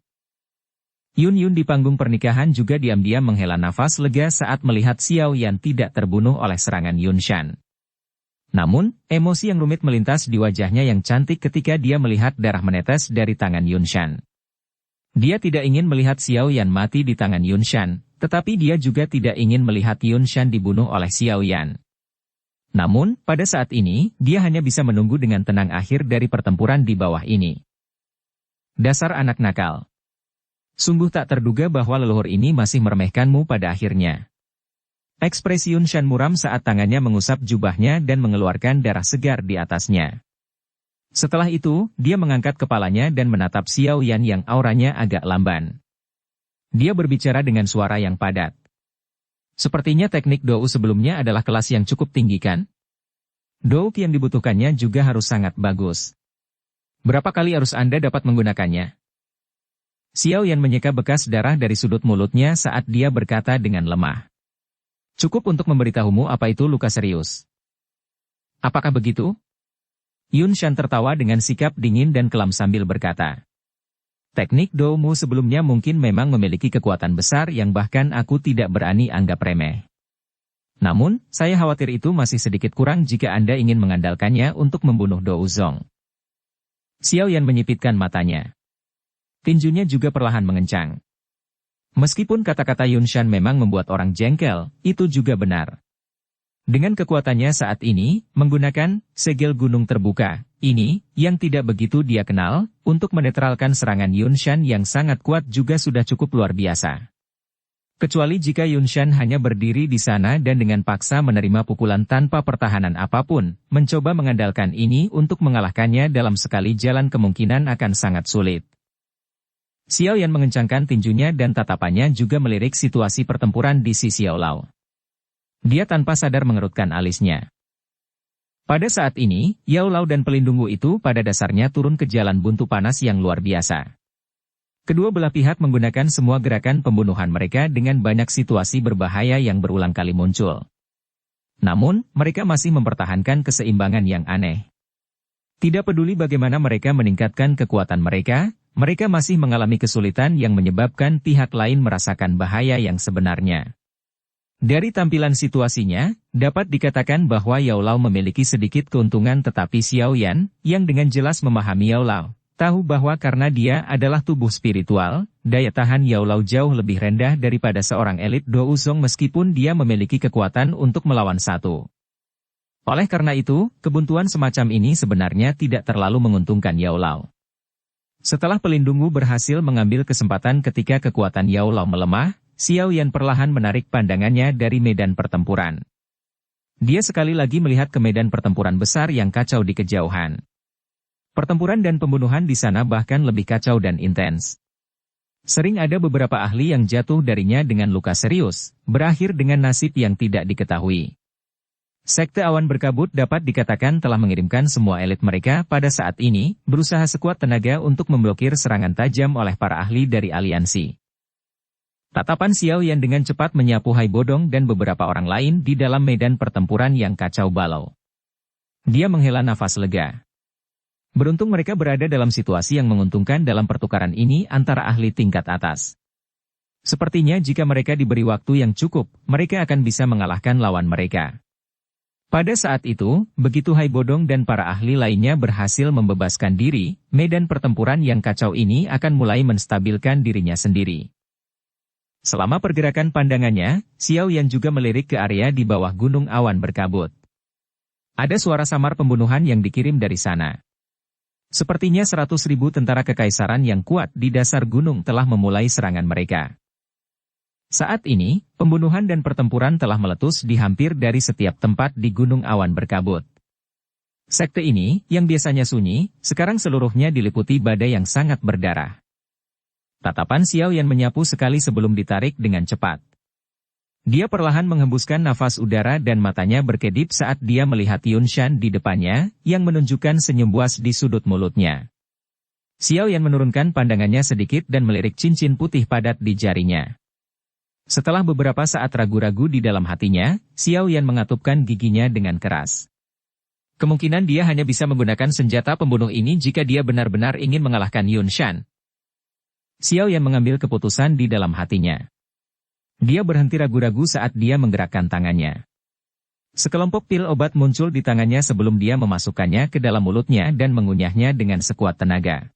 Yun di panggung pernikahan juga diam-diam menghela nafas lega saat melihat Xiao Yan tidak terbunuh oleh serangan Yun Shan. Namun, emosi yang rumit melintas di wajahnya yang cantik ketika dia melihat darah menetes dari tangan Yun Shan. Dia tidak ingin melihat Xiao Yan mati di tangan Yun Shan, tetapi dia juga tidak ingin melihat Yun Shan dibunuh oleh Xiao Yan. Namun, pada saat ini, dia hanya bisa menunggu dengan tenang akhir dari pertempuran di bawah ini. Dasar anak nakal. Sungguh tak terduga bahwa leluhur ini masih meremehkanmu pada akhirnya. Ekspresi Yun Shan muram saat tangannya mengusap jubahnya dan mengeluarkan darah segar di atasnya. Setelah itu, dia mengangkat kepalanya dan menatap Xiao Yan yang auranya agak lamban. Dia berbicara dengan suara yang padat. Sepertinya teknik Dou sebelumnya adalah kelas yang cukup tinggi kan? Dou yang dibutuhkannya juga harus sangat bagus. Berapa kali harus Anda dapat menggunakannya? Xiao Yan menyeka bekas darah dari sudut mulutnya saat dia berkata dengan lemah. Cukup untuk memberitahumu apa itu luka serius. Apakah begitu? Yun Shan tertawa dengan sikap dingin dan kelam sambil berkata. Teknik Doumu sebelumnya mungkin memang memiliki kekuatan besar yang bahkan aku tidak berani anggap remeh. Namun, saya khawatir itu masih sedikit kurang jika Anda ingin mengandalkannya untuk membunuh Dou Zong. Xiao Yan menyipitkan matanya. Tinjunya juga perlahan mengencang. Meskipun kata-kata Yun Shan memang membuat orang jengkel, itu juga benar. Dengan kekuatannya saat ini, menggunakan segel gunung terbuka, ini, yang tidak begitu dia kenal, untuk menetralkan serangan Yunshan yang sangat kuat juga sudah cukup luar biasa. Kecuali jika Yunshan hanya berdiri di sana dan dengan paksa menerima pukulan tanpa pertahanan apapun, mencoba mengandalkan ini untuk mengalahkannya dalam sekali jalan kemungkinan akan sangat sulit. Xiao Yan mengencangkan tinjunya dan tatapannya juga melirik situasi pertempuran di sisi Yao Lao. Dia tanpa sadar mengerutkan alisnya. Pada saat ini, Yao Lao dan pelindung Wu itu pada dasarnya turun ke jalan buntu panas yang luar biasa. Kedua belah pihak menggunakan semua gerakan pembunuhan mereka dengan banyak situasi berbahaya yang berulang kali muncul. Namun, mereka masih mempertahankan keseimbangan yang aneh. Tidak peduli bagaimana mereka meningkatkan kekuatan mereka masih mengalami kesulitan yang menyebabkan pihak lain merasakan bahaya yang sebenarnya. Dari tampilan situasinya, dapat dikatakan bahwa Yao Lao memiliki sedikit keuntungan tetapi Xiao Yan, yang dengan jelas memahami Yao Lao, tahu bahwa karena dia adalah tubuh spiritual, daya tahan Yao Lao jauh lebih rendah daripada seorang elit Dou Zong meskipun dia memiliki kekuatan untuk melawan satu. Oleh karena itu, kebuntuan semacam ini sebenarnya tidak terlalu menguntungkan Yao Lao. Setelah pelindung Wu berhasil mengambil kesempatan ketika kekuatan Yao Lao melemah, Xiao Yan perlahan menarik pandangannya dari medan pertempuran. Dia sekali lagi melihat ke medan pertempuran besar yang kacau di kejauhan. Pertempuran dan pembunuhan di sana bahkan lebih kacau dan intens. Sering ada beberapa ahli yang jatuh darinya dengan luka serius, berakhir dengan nasib yang tidak diketahui. Sekte Awan Berkabut dapat dikatakan telah mengirimkan semua elit mereka pada saat ini, berusaha sekuat tenaga untuk memblokir serangan tajam oleh para ahli dari aliansi. Tatapan Xiao Yan dengan cepat menyapu Hai Bodong dan beberapa orang lain di dalam medan pertempuran yang kacau balau. Dia menghela nafas lega. Beruntung mereka berada dalam situasi yang menguntungkan dalam pertukaran ini antara ahli tingkat atas. Sepertinya jika mereka diberi waktu yang cukup, mereka akan bisa mengalahkan lawan mereka. Pada saat itu, begitu Hai Bodong dan para ahli lainnya berhasil membebaskan diri, medan pertempuran yang kacau ini akan mulai menstabilkan dirinya sendiri. Selama pergerakan pandangannya, Xiao Yan juga melirik ke area di bawah gunung awan berkabut. Ada suara samar pembunuhan yang dikirim dari sana. Sepertinya 100.000 tentara kekaisaran yang kuat di dasar gunung telah memulai serangan mereka. Saat ini, pembunuhan dan pertempuran telah meletus di hampir dari setiap tempat di gunung awan berkabut. Sekte ini, yang biasanya sunyi, sekarang seluruhnya diliputi badai yang sangat berdarah. Tatapan Xiao Yan menyapu sekali sebelum ditarik dengan cepat. Dia perlahan menghembuskan nafas udara dan matanya berkedip saat dia melihat Yunshan di depannya, yang menunjukkan senyum buas di sudut mulutnya. Xiao Yan menurunkan pandangannya sedikit dan melirik cincin putih padat di jarinya. Setelah beberapa saat ragu-ragu di dalam hatinya, Xiao Yan mengatupkan giginya dengan keras. Kemungkinan dia hanya bisa menggunakan senjata pembunuh ini jika dia benar-benar ingin mengalahkan Yunshan. Xiao Yan mengambil keputusan di dalam hatinya. Dia berhenti ragu-ragu saat dia menggerakkan tangannya. Sekelompok pil obat muncul di tangannya sebelum dia memasukkannya ke dalam mulutnya dan mengunyahnya dengan sekuat tenaga.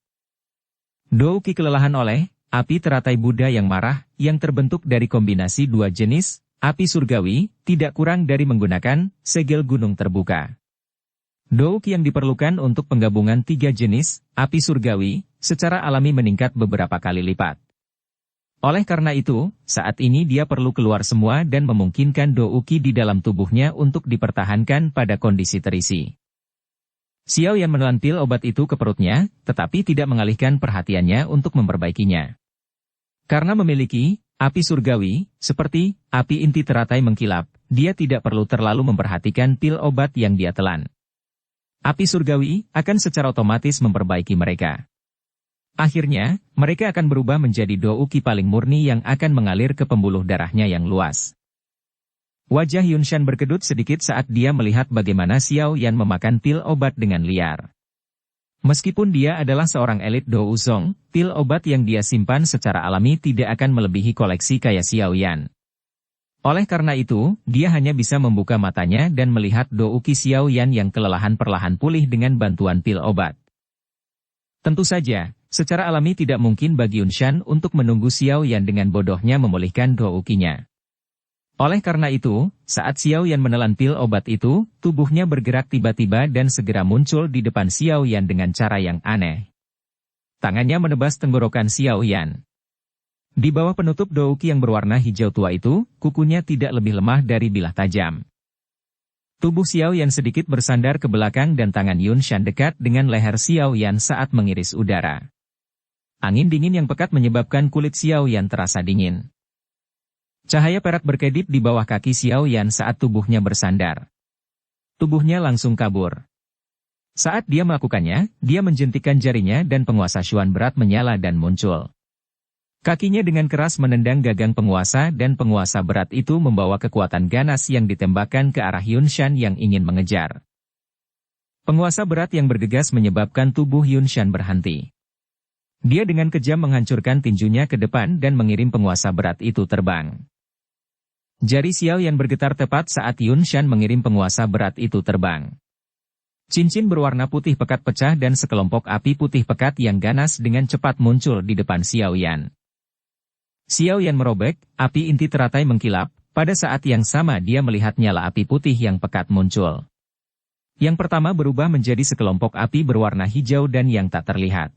Douki kelelahan oleh api teratai Buddha yang marah, yang terbentuk dari kombinasi dua jenis, api surgawi, tidak kurang dari menggunakan segel gunung terbuka. Douki yang diperlukan untuk penggabungan tiga jenis, api surgawi, secara alami meningkat beberapa kali lipat. Oleh karena itu, saat ini dia perlu keluar semua dan memungkinkan Douki di dalam tubuhnya untuk dipertahankan pada kondisi terisi. Xiao Yan menelan pil obat itu ke perutnya, tetapi tidak mengalihkan perhatiannya untuk memperbaikinya. Karena memiliki api surgawi, seperti api inti teratai mengkilap, dia tidak perlu terlalu memperhatikan pil obat yang dia telan. Api surgawi akan secara otomatis memperbaiki mereka. Akhirnya, mereka akan berubah menjadi Douki paling murni yang akan mengalir ke pembuluh darahnya yang luas. Wajah Yunshan berkedut sedikit saat dia melihat bagaimana Xiao Yan memakan pil obat dengan liar. Meskipun dia adalah seorang elit Dou Zong, pil obat yang dia simpan secara alami tidak akan melebihi koleksi kayak Xiao Yan. Oleh karena itu, dia hanya bisa membuka matanya dan melihat Douki Xiao Yan yang kelelahan perlahan pulih dengan bantuan pil obat. Tentu saja, secara alami tidak mungkin bagi Yunshan untuk menunggu Xiao Yan dengan bodohnya memulihkan Doukinya. Oleh karena itu, saat Xiao Yan menelan pil obat itu, tubuhnya bergerak tiba-tiba dan segera muncul di depan Xiao Yan dengan cara yang aneh. Tangannya menebas tenggorokan Xiao Yan. Di bawah penutup douki yang berwarna hijau tua itu, kukunya tidak lebih lemah dari bilah tajam. Tubuh Xiao Yan sedikit bersandar ke belakang dan tangan Yun Shan dekat dengan leher Xiao Yan saat mengiris udara. Angin dingin yang pekat menyebabkan kulit Xiao Yan terasa dingin. Cahaya perak berkedip di bawah kaki Xiao Yan saat tubuhnya bersandar. Tubuhnya langsung kabur. Saat dia melakukannya, dia menjentikan jarinya dan penguasa Xuan berat menyala dan muncul. Kakinya dengan keras menendang gagang penguasa dan penguasa berat itu membawa kekuatan ganas yang ditembakkan ke arah Yun Shan yang ingin mengejar. Penguasa berat yang bergegas menyebabkan tubuh Yun Shan berhenti. Dia dengan kejam menghancurkan tinjunya ke depan dan mengirim penguasa berat itu terbang. Jari Xiao Yan bergetar tepat saat Yun Shan mengirim penguasa berat itu terbang. Cincin berwarna putih pekat pecah dan sekelompok api putih pekat yang ganas dengan cepat muncul di depan Xiao Yan. Xiao Yan merobek, api inti teratai mengkilap, pada saat yang sama dia melihat nyala api putih yang pekat muncul. Yang pertama berubah menjadi sekelompok api berwarna hijau dan yang tak terlihat.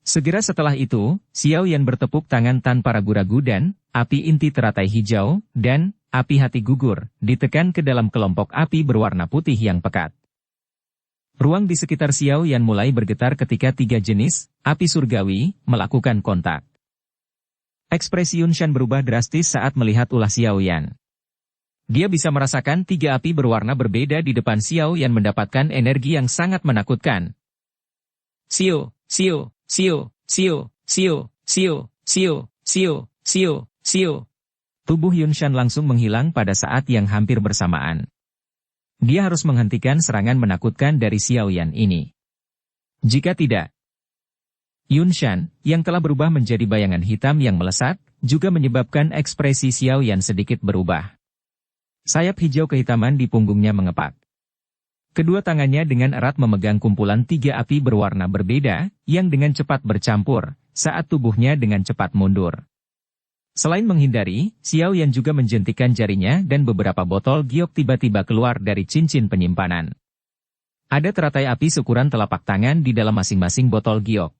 Segera setelah itu, Xiao Yan bertepuk tangan tanpa ragu-ragu dan, api inti teratai hijau, dan, api hati gugur, ditekan ke dalam kelompok api berwarna putih yang pekat. Ruang di sekitar Xiao Yan mulai bergetar ketika 3 jenis, api surgawi, melakukan kontak. Ekspresi Yun Shan berubah drastis saat melihat ulah Xiao Yan. Dia bisa merasakan 3 api berwarna berbeda di depan Xiao Yan mendapatkan energi yang sangat menakutkan. Xiao, Xiao, Xiao, Xiao, Xiao, Xiao, Xiao, Xiao, Xiao, Xiao. Tubuh Yun Shan langsung menghilang pada saat yang hampir bersamaan. Dia harus menghentikan serangan menakutkan dari Xiao Yan ini. Jika tidak, Yun Shan, yang telah berubah menjadi bayangan hitam yang melesat, juga menyebabkan ekspresi Xiao Yan sedikit berubah. Sayap hijau kehitaman di punggungnya mengepak. Kedua tangannya dengan erat memegang kumpulan 3 api berwarna berbeda, yang dengan cepat bercampur, saat tubuhnya dengan cepat mundur. Selain menghindari, Xiao Yan juga menjentikan jarinya dan beberapa botol giok tiba-tiba keluar dari cincin penyimpanan. Ada teratai api seukuran telapak tangan di dalam masing-masing botol giok.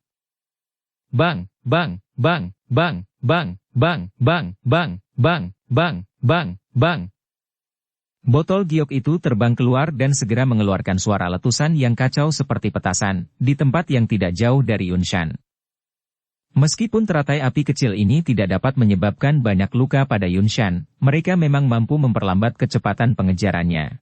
Bang, bang, bang, bang, bang, bang, bang, bang, bang, bang, bang, bang. Botol giok itu terbang keluar dan segera mengeluarkan suara letusan yang kacau seperti petasan, di tempat yang tidak jauh dari Yun Shan. Meskipun teratai api kecil ini tidak dapat menyebabkan banyak luka pada Yun Shan, mereka memang mampu memperlambat kecepatan pengejarannya.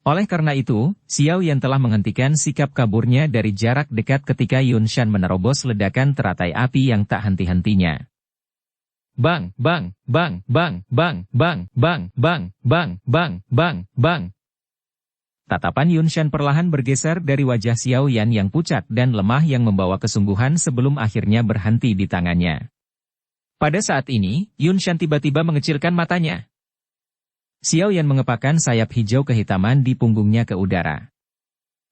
Oleh karena itu, Xiao Yan telah menghentikan sikap kaburnya dari jarak dekat ketika Yun Shan menerobos ledakan teratai api yang tak henti-hentinya. Bang, bang, bang, bang, bang, bang, bang, bang, bang, bang, bang, bang. Tatapan Yun Shan perlahan bergeser dari wajah Xiao Yan yang pucat dan lemah yang membawa kesungguhan sebelum akhirnya berhenti di tangannya. Pada saat ini, Yun Shan tiba-tiba mengecilkan matanya. Xiao Yan mengepakkan sayap hijau kehitaman di punggungnya ke udara.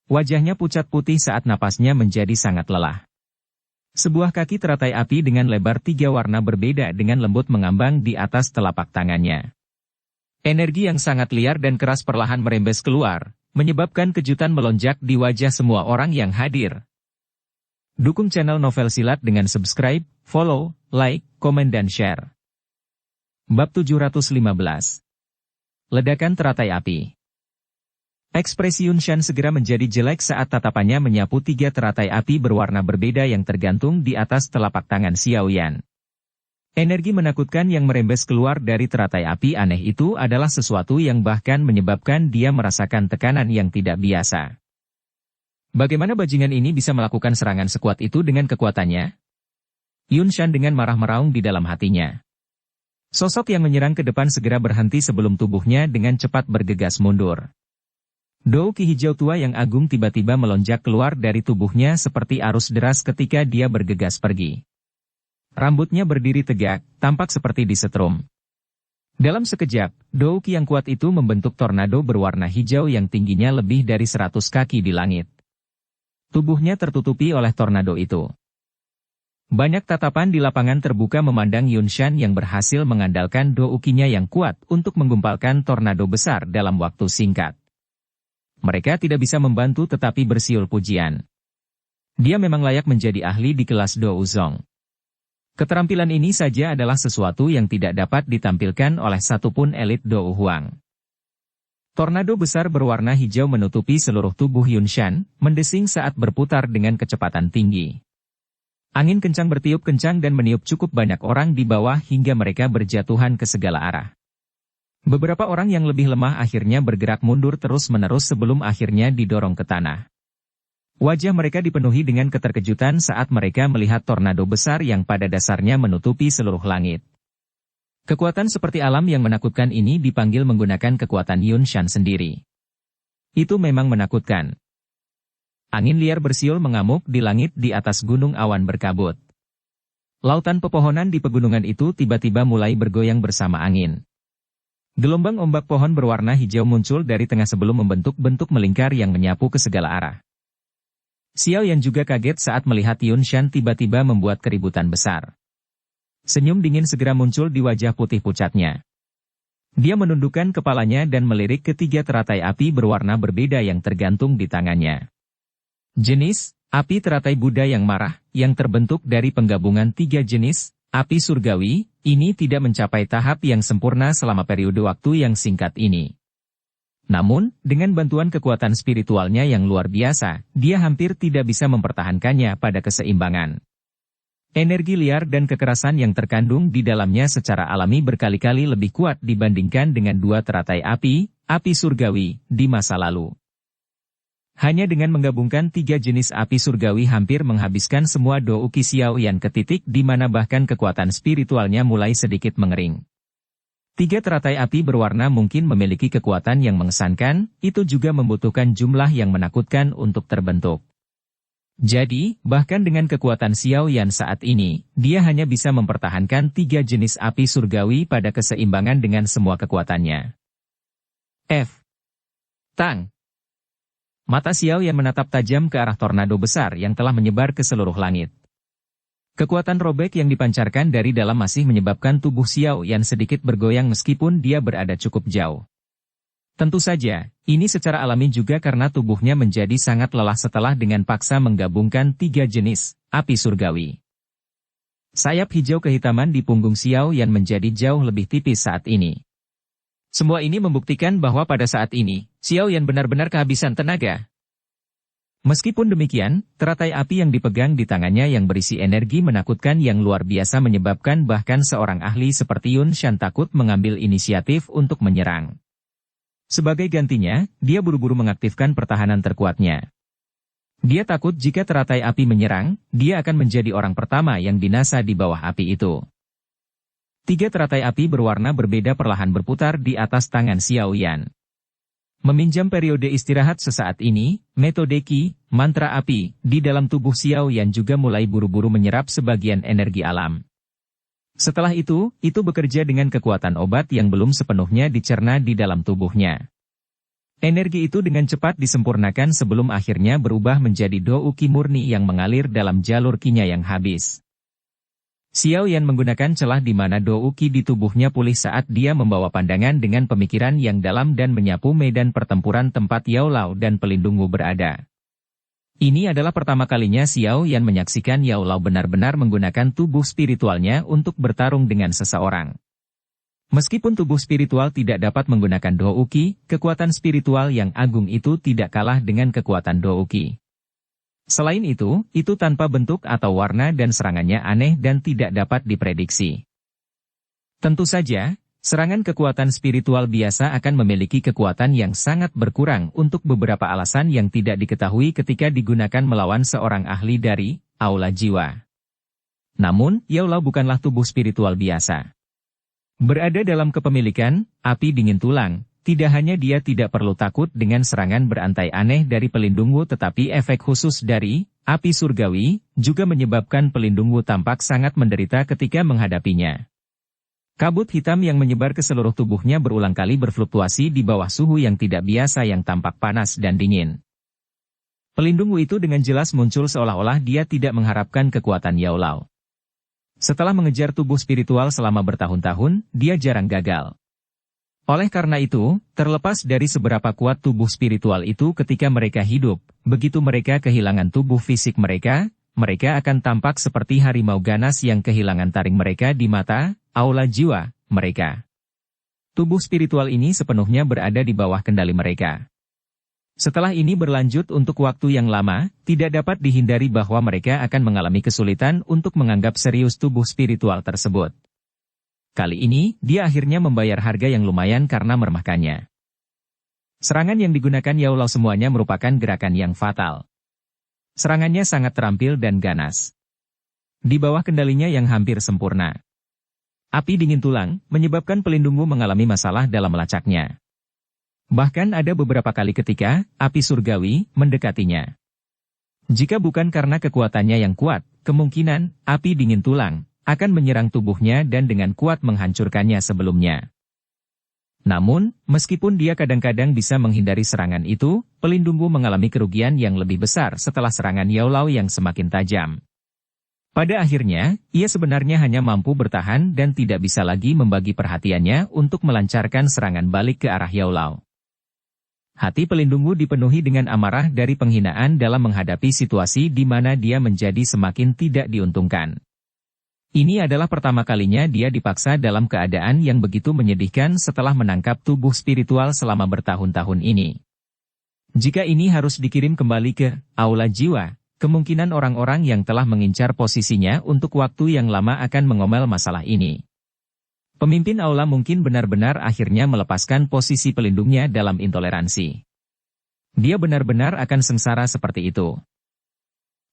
Wajahnya pucat putih saat napasnya menjadi sangat lelah. Sebuah kaki teratai api dengan lebar 3 warna berbeda dengan lembut mengambang di atas telapak tangannya. Energi yang sangat liar dan keras perlahan merembes keluar, menyebabkan kejutan melonjak di wajah semua orang yang hadir. Dukung channel Novel Silat dengan subscribe, follow, like, komen dan share. Bab 715. Ledakan teratai api. Ekspresi Yun Shan segera menjadi jelek saat tatapannya menyapu 3 teratai api berwarna berbeda yang tergantung di atas telapak tangan Xiao Yan. Energi menakutkan yang merembes keluar dari teratai api aneh itu adalah sesuatu yang bahkan menyebabkan dia merasakan tekanan yang tidak biasa. Bagaimana bajingan ini bisa melakukan serangan sekuat itu dengan kekuatannya? Yun Shan dengan marah meraung di dalam hatinya. Sosok yang menyerang ke depan segera berhenti sebelum tubuhnya dengan cepat bergegas mundur. Douki hijau tua yang agung tiba-tiba melonjak keluar dari tubuhnya seperti arus deras ketika dia bergegas pergi. Rambutnya berdiri tegak, tampak seperti disetrum. Dalam sekejap, douki yang kuat itu membentuk tornado berwarna hijau yang tingginya lebih dari 100 kaki di langit. Tubuhnya tertutupi oleh tornado itu. Banyak tatapan di lapangan terbuka memandang Yunshan yang berhasil mengandalkan doukinya yang kuat untuk menggumpalkan tornado besar dalam waktu singkat. Mereka tidak bisa membantu tetapi bersiul pujian. Dia memang layak menjadi ahli di kelas Douzong. Keterampilan ini saja adalah sesuatu yang tidak dapat ditampilkan oleh satupun elit Dou Huang. Tornado besar berwarna hijau menutupi seluruh tubuh Yunshan, mendesing saat berputar dengan kecepatan tinggi. Angin kencang bertiup kencang dan meniup cukup banyak orang di bawah hingga mereka berjatuhan ke segala arah. Beberapa orang yang lebih lemah akhirnya bergerak mundur terus-menerus sebelum akhirnya didorong ke tanah. Wajah mereka dipenuhi dengan keterkejutan saat mereka melihat tornado besar yang pada dasarnya menutupi seluruh langit. Kekuatan seperti alam yang menakutkan ini dipanggil menggunakan kekuatan Yunshan sendiri. Itu memang menakutkan. Angin liar bersiul mengamuk di langit di atas gunung awan berkabut. Lautan pepohonan di pegunungan itu tiba-tiba mulai bergoyang bersama angin. Gelombang ombak pohon berwarna hijau muncul dari tengah sebelum membentuk bentuk melingkar yang menyapu ke segala arah. Xiao Yan juga kaget saat melihat Yunshan tiba-tiba membuat keributan besar. Senyum dingin segera muncul di wajah putih pucatnya. Dia menundukkan kepalanya dan melirik ketiga teratai api berwarna berbeda yang tergantung di tangannya. Jenis, api teratai Buddha yang marah, yang terbentuk dari penggabungan tiga jenis, api surgawi, ini tidak mencapai tahap yang sempurna selama periode waktu yang singkat ini. Namun, dengan bantuan kekuatan spiritualnya yang luar biasa, dia hampir tidak bisa mempertahankannya pada keseimbangan. Energi liar dan kekerasan yang terkandung di dalamnya secara alami berkali-kali lebih kuat dibandingkan dengan dua teratai api surgawi, di masa lalu. Hanya dengan menggabungkan tiga jenis api surgawi hampir menghabiskan semua douki Xiao Yan ke titik di mana bahkan kekuatan spiritualnya mulai sedikit mengering. Tiga teratai api berwarna mungkin memiliki kekuatan yang mengesankan, itu juga membutuhkan jumlah yang menakutkan untuk terbentuk. Jadi, bahkan dengan kekuatan Xiao Yan saat ini, dia hanya bisa mempertahankan tiga jenis api surgawi pada keseimbangan dengan semua kekuatannya. Tang. Mata Xiao Yan menatap tajam ke arah tornado besar yang telah menyebar ke seluruh langit. Kekuatan robek yang dipancarkan dari dalam masih menyebabkan tubuh Xiao Yan sedikit bergoyang meskipun dia berada cukup jauh. Tentu saja, ini secara alami juga karena tubuhnya menjadi sangat lelah setelah dengan paksa menggabungkan tiga jenis api surgawi. Sayap hijau kehitaman di punggung Xiao Yan menjadi jauh lebih tipis saat ini. Semua ini membuktikan bahwa pada saat ini, Xiao Yan benar-benar kehabisan tenaga. Meskipun demikian, teratai api yang dipegang di tangannya yang berisi energi menakutkan yang luar biasa menyebabkan bahkan seorang ahli seperti Yunshan takut mengambil inisiatif untuk menyerang. Sebagai gantinya, dia buru-buru mengaktifkan pertahanan terkuatnya. Dia takut jika teratai api menyerang, dia akan menjadi orang pertama yang binasa di bawah api itu. Tiga teratai api berwarna berbeda perlahan berputar di atas tangan Xiao Yan. Meminjam periode istirahat sesaat ini, metode Qi, mantra api, di dalam tubuh Xiao Yan juga mulai buru-buru menyerap sebagian energi alam. Setelah itu bekerja dengan kekuatan obat yang belum sepenuhnya dicerna di dalam tubuhnya. Energi itu dengan cepat disempurnakan sebelum akhirnya berubah menjadi douki murni yang mengalir dalam jalur Qi-nya yang habis. Xiao Yan menggunakan celah di mana douki di tubuhnya pulih saat dia membawa pandangan dengan pemikiran yang dalam dan menyapu medan pertempuran tempat Yao Lao dan pelindung Wu berada. Ini adalah pertama kalinya Xiao Yan menyaksikan Yao Lao benar-benar menggunakan tubuh spiritualnya untuk bertarung dengan seseorang. Meskipun tubuh spiritual tidak dapat menggunakan douki, kekuatan spiritual yang agung itu tidak kalah dengan kekuatan douki. Selain itu tanpa bentuk atau warna dan serangannya aneh dan tidak dapat diprediksi. Tentu saja, serangan kekuatan spiritual biasa akan memiliki kekuatan yang sangat berkurang untuk beberapa alasan yang tidak diketahui ketika digunakan melawan seorang ahli dari aula jiwa. Namun, Yao Lao bukanlah tubuh spiritual biasa. Berada dalam kepemilikan api dingin tulang. Tidak hanya dia tidak perlu takut dengan serangan berantai aneh dari pelindung Wu tetapi efek khusus dari api surgawi juga menyebabkan pelindung Wu tampak sangat menderita ketika menghadapinya. Kabut hitam yang menyebar ke seluruh tubuhnya berulang kali berfluktuasi di bawah suhu yang tidak biasa yang tampak panas dan dingin. Pelindung Wu itu dengan jelas muncul seolah-olah dia tidak mengharapkan kekuatan Yao Lao. Setelah mengejar tubuh spiritual selama bertahun-tahun, dia jarang gagal. Oleh karena itu, terlepas dari seberapa kuat tubuh spiritual itu ketika mereka hidup, begitu mereka kehilangan tubuh fisik mereka akan tampak seperti harimau ganas yang kehilangan taring mereka di mata, aula jiwa, mereka. Tubuh spiritual ini sepenuhnya berada di bawah kendali mereka. Setelah ini berlanjut untuk waktu yang lama, tidak dapat dihindari bahwa mereka akan mengalami kesulitan untuk menganggap serius tubuh spiritual tersebut. Kali ini, dia akhirnya membayar harga yang lumayan karena meremehkannya. Serangan yang digunakan Yaulau semuanya merupakan gerakan yang fatal. Serangannya sangat terampil dan ganas. Di bawah kendalinya yang hampir sempurna. Api dingin tulang, menyebabkan pelindungmu mengalami masalah dalam melacaknya. Bahkan ada beberapa kali ketika, api surgawi, mendekatinya. Jika bukan karena kekuatannya yang kuat, kemungkinan, api dingin tulang, akan menyerang tubuhnya dan dengan kuat menghancurkannya sebelumnya. Namun, meskipun dia kadang-kadang bisa menghindari serangan itu, pelindungmu mengalami kerugian yang lebih besar setelah serangan Yaulau yang semakin tajam. Pada akhirnya, ia sebenarnya hanya mampu bertahan dan tidak bisa lagi membagi perhatiannya untuk melancarkan serangan balik ke arah Yaulau. Hati pelindungmu dipenuhi dengan amarah dari penghinaan dalam menghadapi situasi di mana dia menjadi semakin tidak diuntungkan. Ini adalah pertama kalinya dia dipaksa dalam keadaan yang begitu menyedihkan setelah menangkap tubuh spiritual selama bertahun-tahun ini. Jika ini harus dikirim kembali ke aula jiwa, kemungkinan orang-orang yang telah mengincar posisinya untuk waktu yang lama akan mengomel masalah ini. Pemimpin aula mungkin benar-benar akhirnya melepaskan posisi pelindungnya dalam intoleransi. Dia benar-benar akan sengsara seperti itu.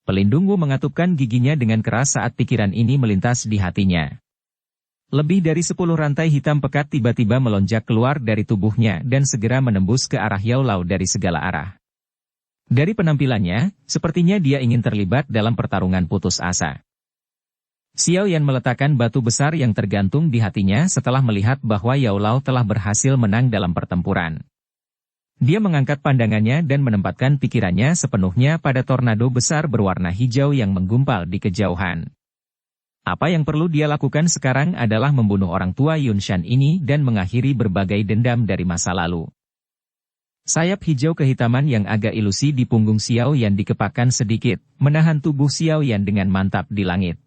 Pelindungmu mengatupkan giginya dengan keras saat pikiran ini melintas di hatinya. Lebih dari 10 rantai hitam pekat tiba-tiba melonjak keluar dari tubuhnya dan segera menembus ke arah Yaulau dari segala arah. Dari penampilannya, sepertinya dia ingin terlibat dalam pertarungan putus asa. Xiao Yan meletakkan batu besar yang tergantung di hatinya setelah melihat bahwa Yaulau telah berhasil menang dalam pertempuran. Dia mengangkat pandangannya dan menempatkan pikirannya sepenuhnya pada tornado besar berwarna hijau yang menggumpal di kejauhan. Apa yang perlu dia lakukan sekarang adalah membunuh orang tua Yunshan ini dan mengakhiri berbagai dendam dari masa lalu. Sayap hijau kehitaman yang agak ilusi di punggung Xiao Yan dikepakkan sedikit, menahan tubuh Xiao Yan dengan mantap di langit.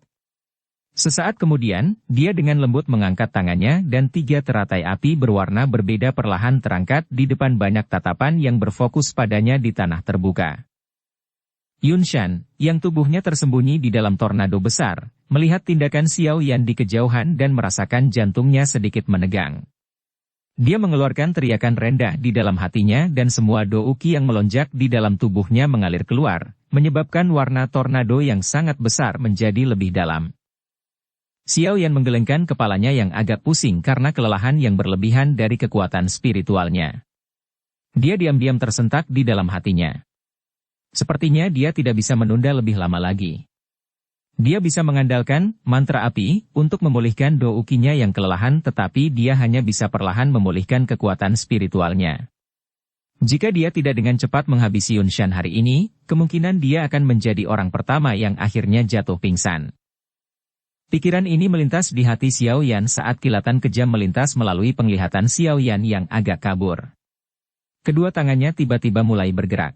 Sesaat kemudian, dia dengan lembut mengangkat tangannya dan 3 teratai api berwarna berbeda perlahan terangkat di depan banyak tatapan yang berfokus padanya di tanah terbuka. Yunshan, yang tubuhnya tersembunyi di dalam tornado besar, melihat tindakan Xiao Yan di kejauhan dan merasakan jantungnya sedikit menegang. Dia mengeluarkan teriakan rendah di dalam hatinya dan semua douki yang melonjak di dalam tubuhnya mengalir keluar, menyebabkan warna tornado yang sangat besar menjadi lebih dalam. Xiao Yan menggelengkan kepalanya yang agak pusing karena kelelahan yang berlebihan dari kekuatan spiritualnya. Dia diam-diam tersentak di dalam hatinya. Sepertinya dia tidak bisa menunda lebih lama lagi. Dia bisa mengandalkan mantra api untuk memulihkan doukinya yang kelelahan, tetapi dia hanya bisa perlahan memulihkan kekuatan spiritualnya. Jika dia tidak dengan cepat menghabisi Yunshan hari ini, kemungkinan dia akan menjadi orang pertama yang akhirnya jatuh pingsan. Pikiran ini melintas di hati Xiao Yan saat kilatan kejam melintas melalui penglihatan Xiao Yan yang agak kabur. Kedua tangannya tiba-tiba mulai bergerak.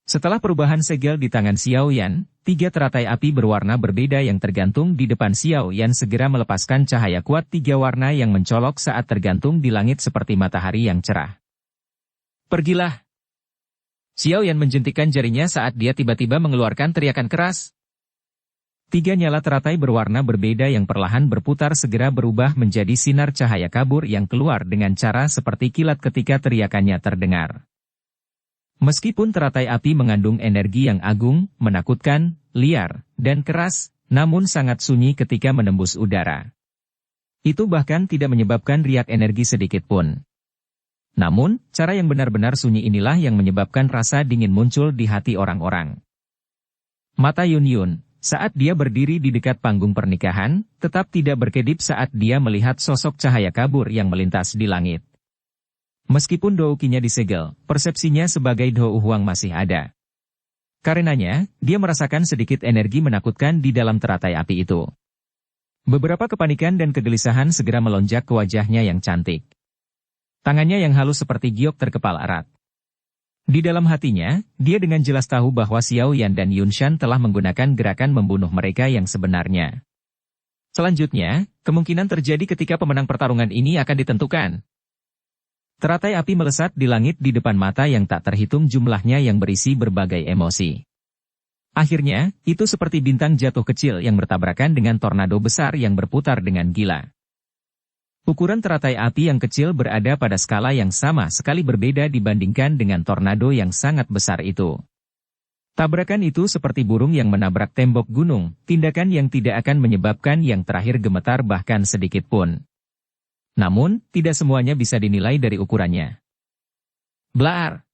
Setelah perubahan segel di tangan Xiao Yan, 3 teratai api berwarna berbeda yang tergantung di depan Xiao Yan segera melepaskan cahaya kuat 3 warna yang mencolok saat tergantung di langit seperti matahari yang cerah. Pergilah! Xiao Yan menjentikkan jarinya saat dia tiba-tiba mengeluarkan teriakan keras. 3 nyala teratai berwarna berbeda yang perlahan berputar segera berubah menjadi sinar cahaya kabur yang keluar dengan cara seperti kilat ketika teriakannya terdengar. Meskipun teratai api mengandung energi yang agung, menakutkan, liar, dan keras, namun sangat sunyi ketika menembus udara. Itu bahkan tidak menyebabkan riak energi sedikit pun. Namun, cara yang benar-benar sunyi inilah yang menyebabkan rasa dingin muncul di hati orang-orang. Mata Yun Yun, saat dia berdiri di dekat panggung pernikahan, tetap tidak berkedip saat dia melihat sosok cahaya kabur yang melintas di langit. Meskipun doukinya disegel, persepsinya sebagai Dou Huang masih ada. Karenanya, dia merasakan sedikit energi menakutkan di dalam teratai api itu. Beberapa kepanikan dan kegelisahan segera melonjak ke wajahnya yang cantik. Tangannya yang halus seperti giok terkepal erat. Di dalam hatinya, dia dengan jelas tahu bahwa Xiao Yan dan Yun Shan telah menggunakan gerakan membunuh mereka yang sebenarnya. Selanjutnya, kemungkinan terjadi ketika pemenang pertarungan ini akan ditentukan. Teratai api melesat di langit di depan mata yang tak terhitung jumlahnya yang berisi berbagai emosi. Akhirnya, itu seperti bintang jatuh kecil yang bertabrakan dengan tornado besar yang berputar dengan gila. Ukuran teratai api yang kecil berada pada skala yang sama sekali berbeda dibandingkan dengan tornado yang sangat besar itu. Tabrakan itu seperti burung yang menabrak tembok gunung, tindakan yang tidak akan menyebabkan yang terakhir gemetar bahkan sedikit pun. Namun, tidak semuanya bisa dinilai dari ukurannya. Blaar!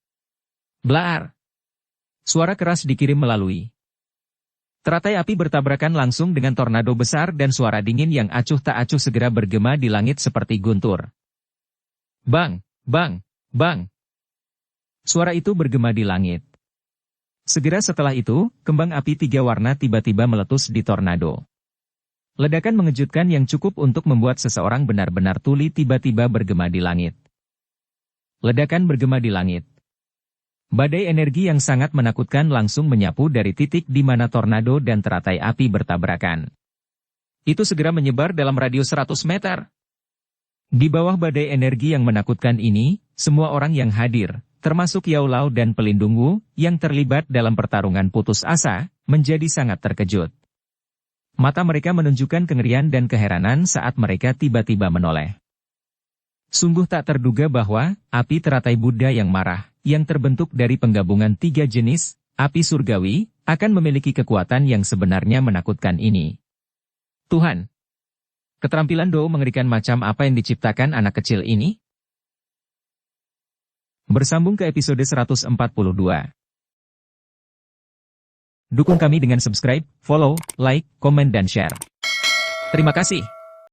Blaar! Suara keras dikirim melalui. Teratai api bertabrakan langsung dengan tornado besar dan suara dingin yang acuh tak acuh segera bergema di langit seperti guntur. Bang! Bang! Bang! Suara itu bergema di langit. Segera setelah itu, kembang api 3 warna tiba-tiba meletus di tornado. Ledakan mengejutkan yang cukup untuk membuat seseorang benar-benar tuli tiba-tiba bergema di langit. Ledakan bergema di langit. Badai energi yang sangat menakutkan langsung menyapu dari titik di mana tornado dan teratai api bertabrakan. Itu segera menyebar dalam radius 100 meter. Di bawah badai energi yang menakutkan ini, semua orang yang hadir, termasuk Yao Lao dan pelindung Wu, yang terlibat dalam pertarungan putus asa, menjadi sangat terkejut. Mata mereka menunjukkan kengerian dan keheranan saat mereka tiba-tiba menoleh. Sungguh tak terduga bahwa, api teratai Buddha yang marah, yang terbentuk dari penggabungan 3 jenis, api surgawi, akan memiliki kekuatan yang sebenarnya menakutkan ini. Tuhan! Keterampilan Do mengerikan macam apa yang diciptakan anak kecil ini? Bersambung ke episode 142. Dukung kami dengan subscribe, follow, like, komen dan share. Terima kasih.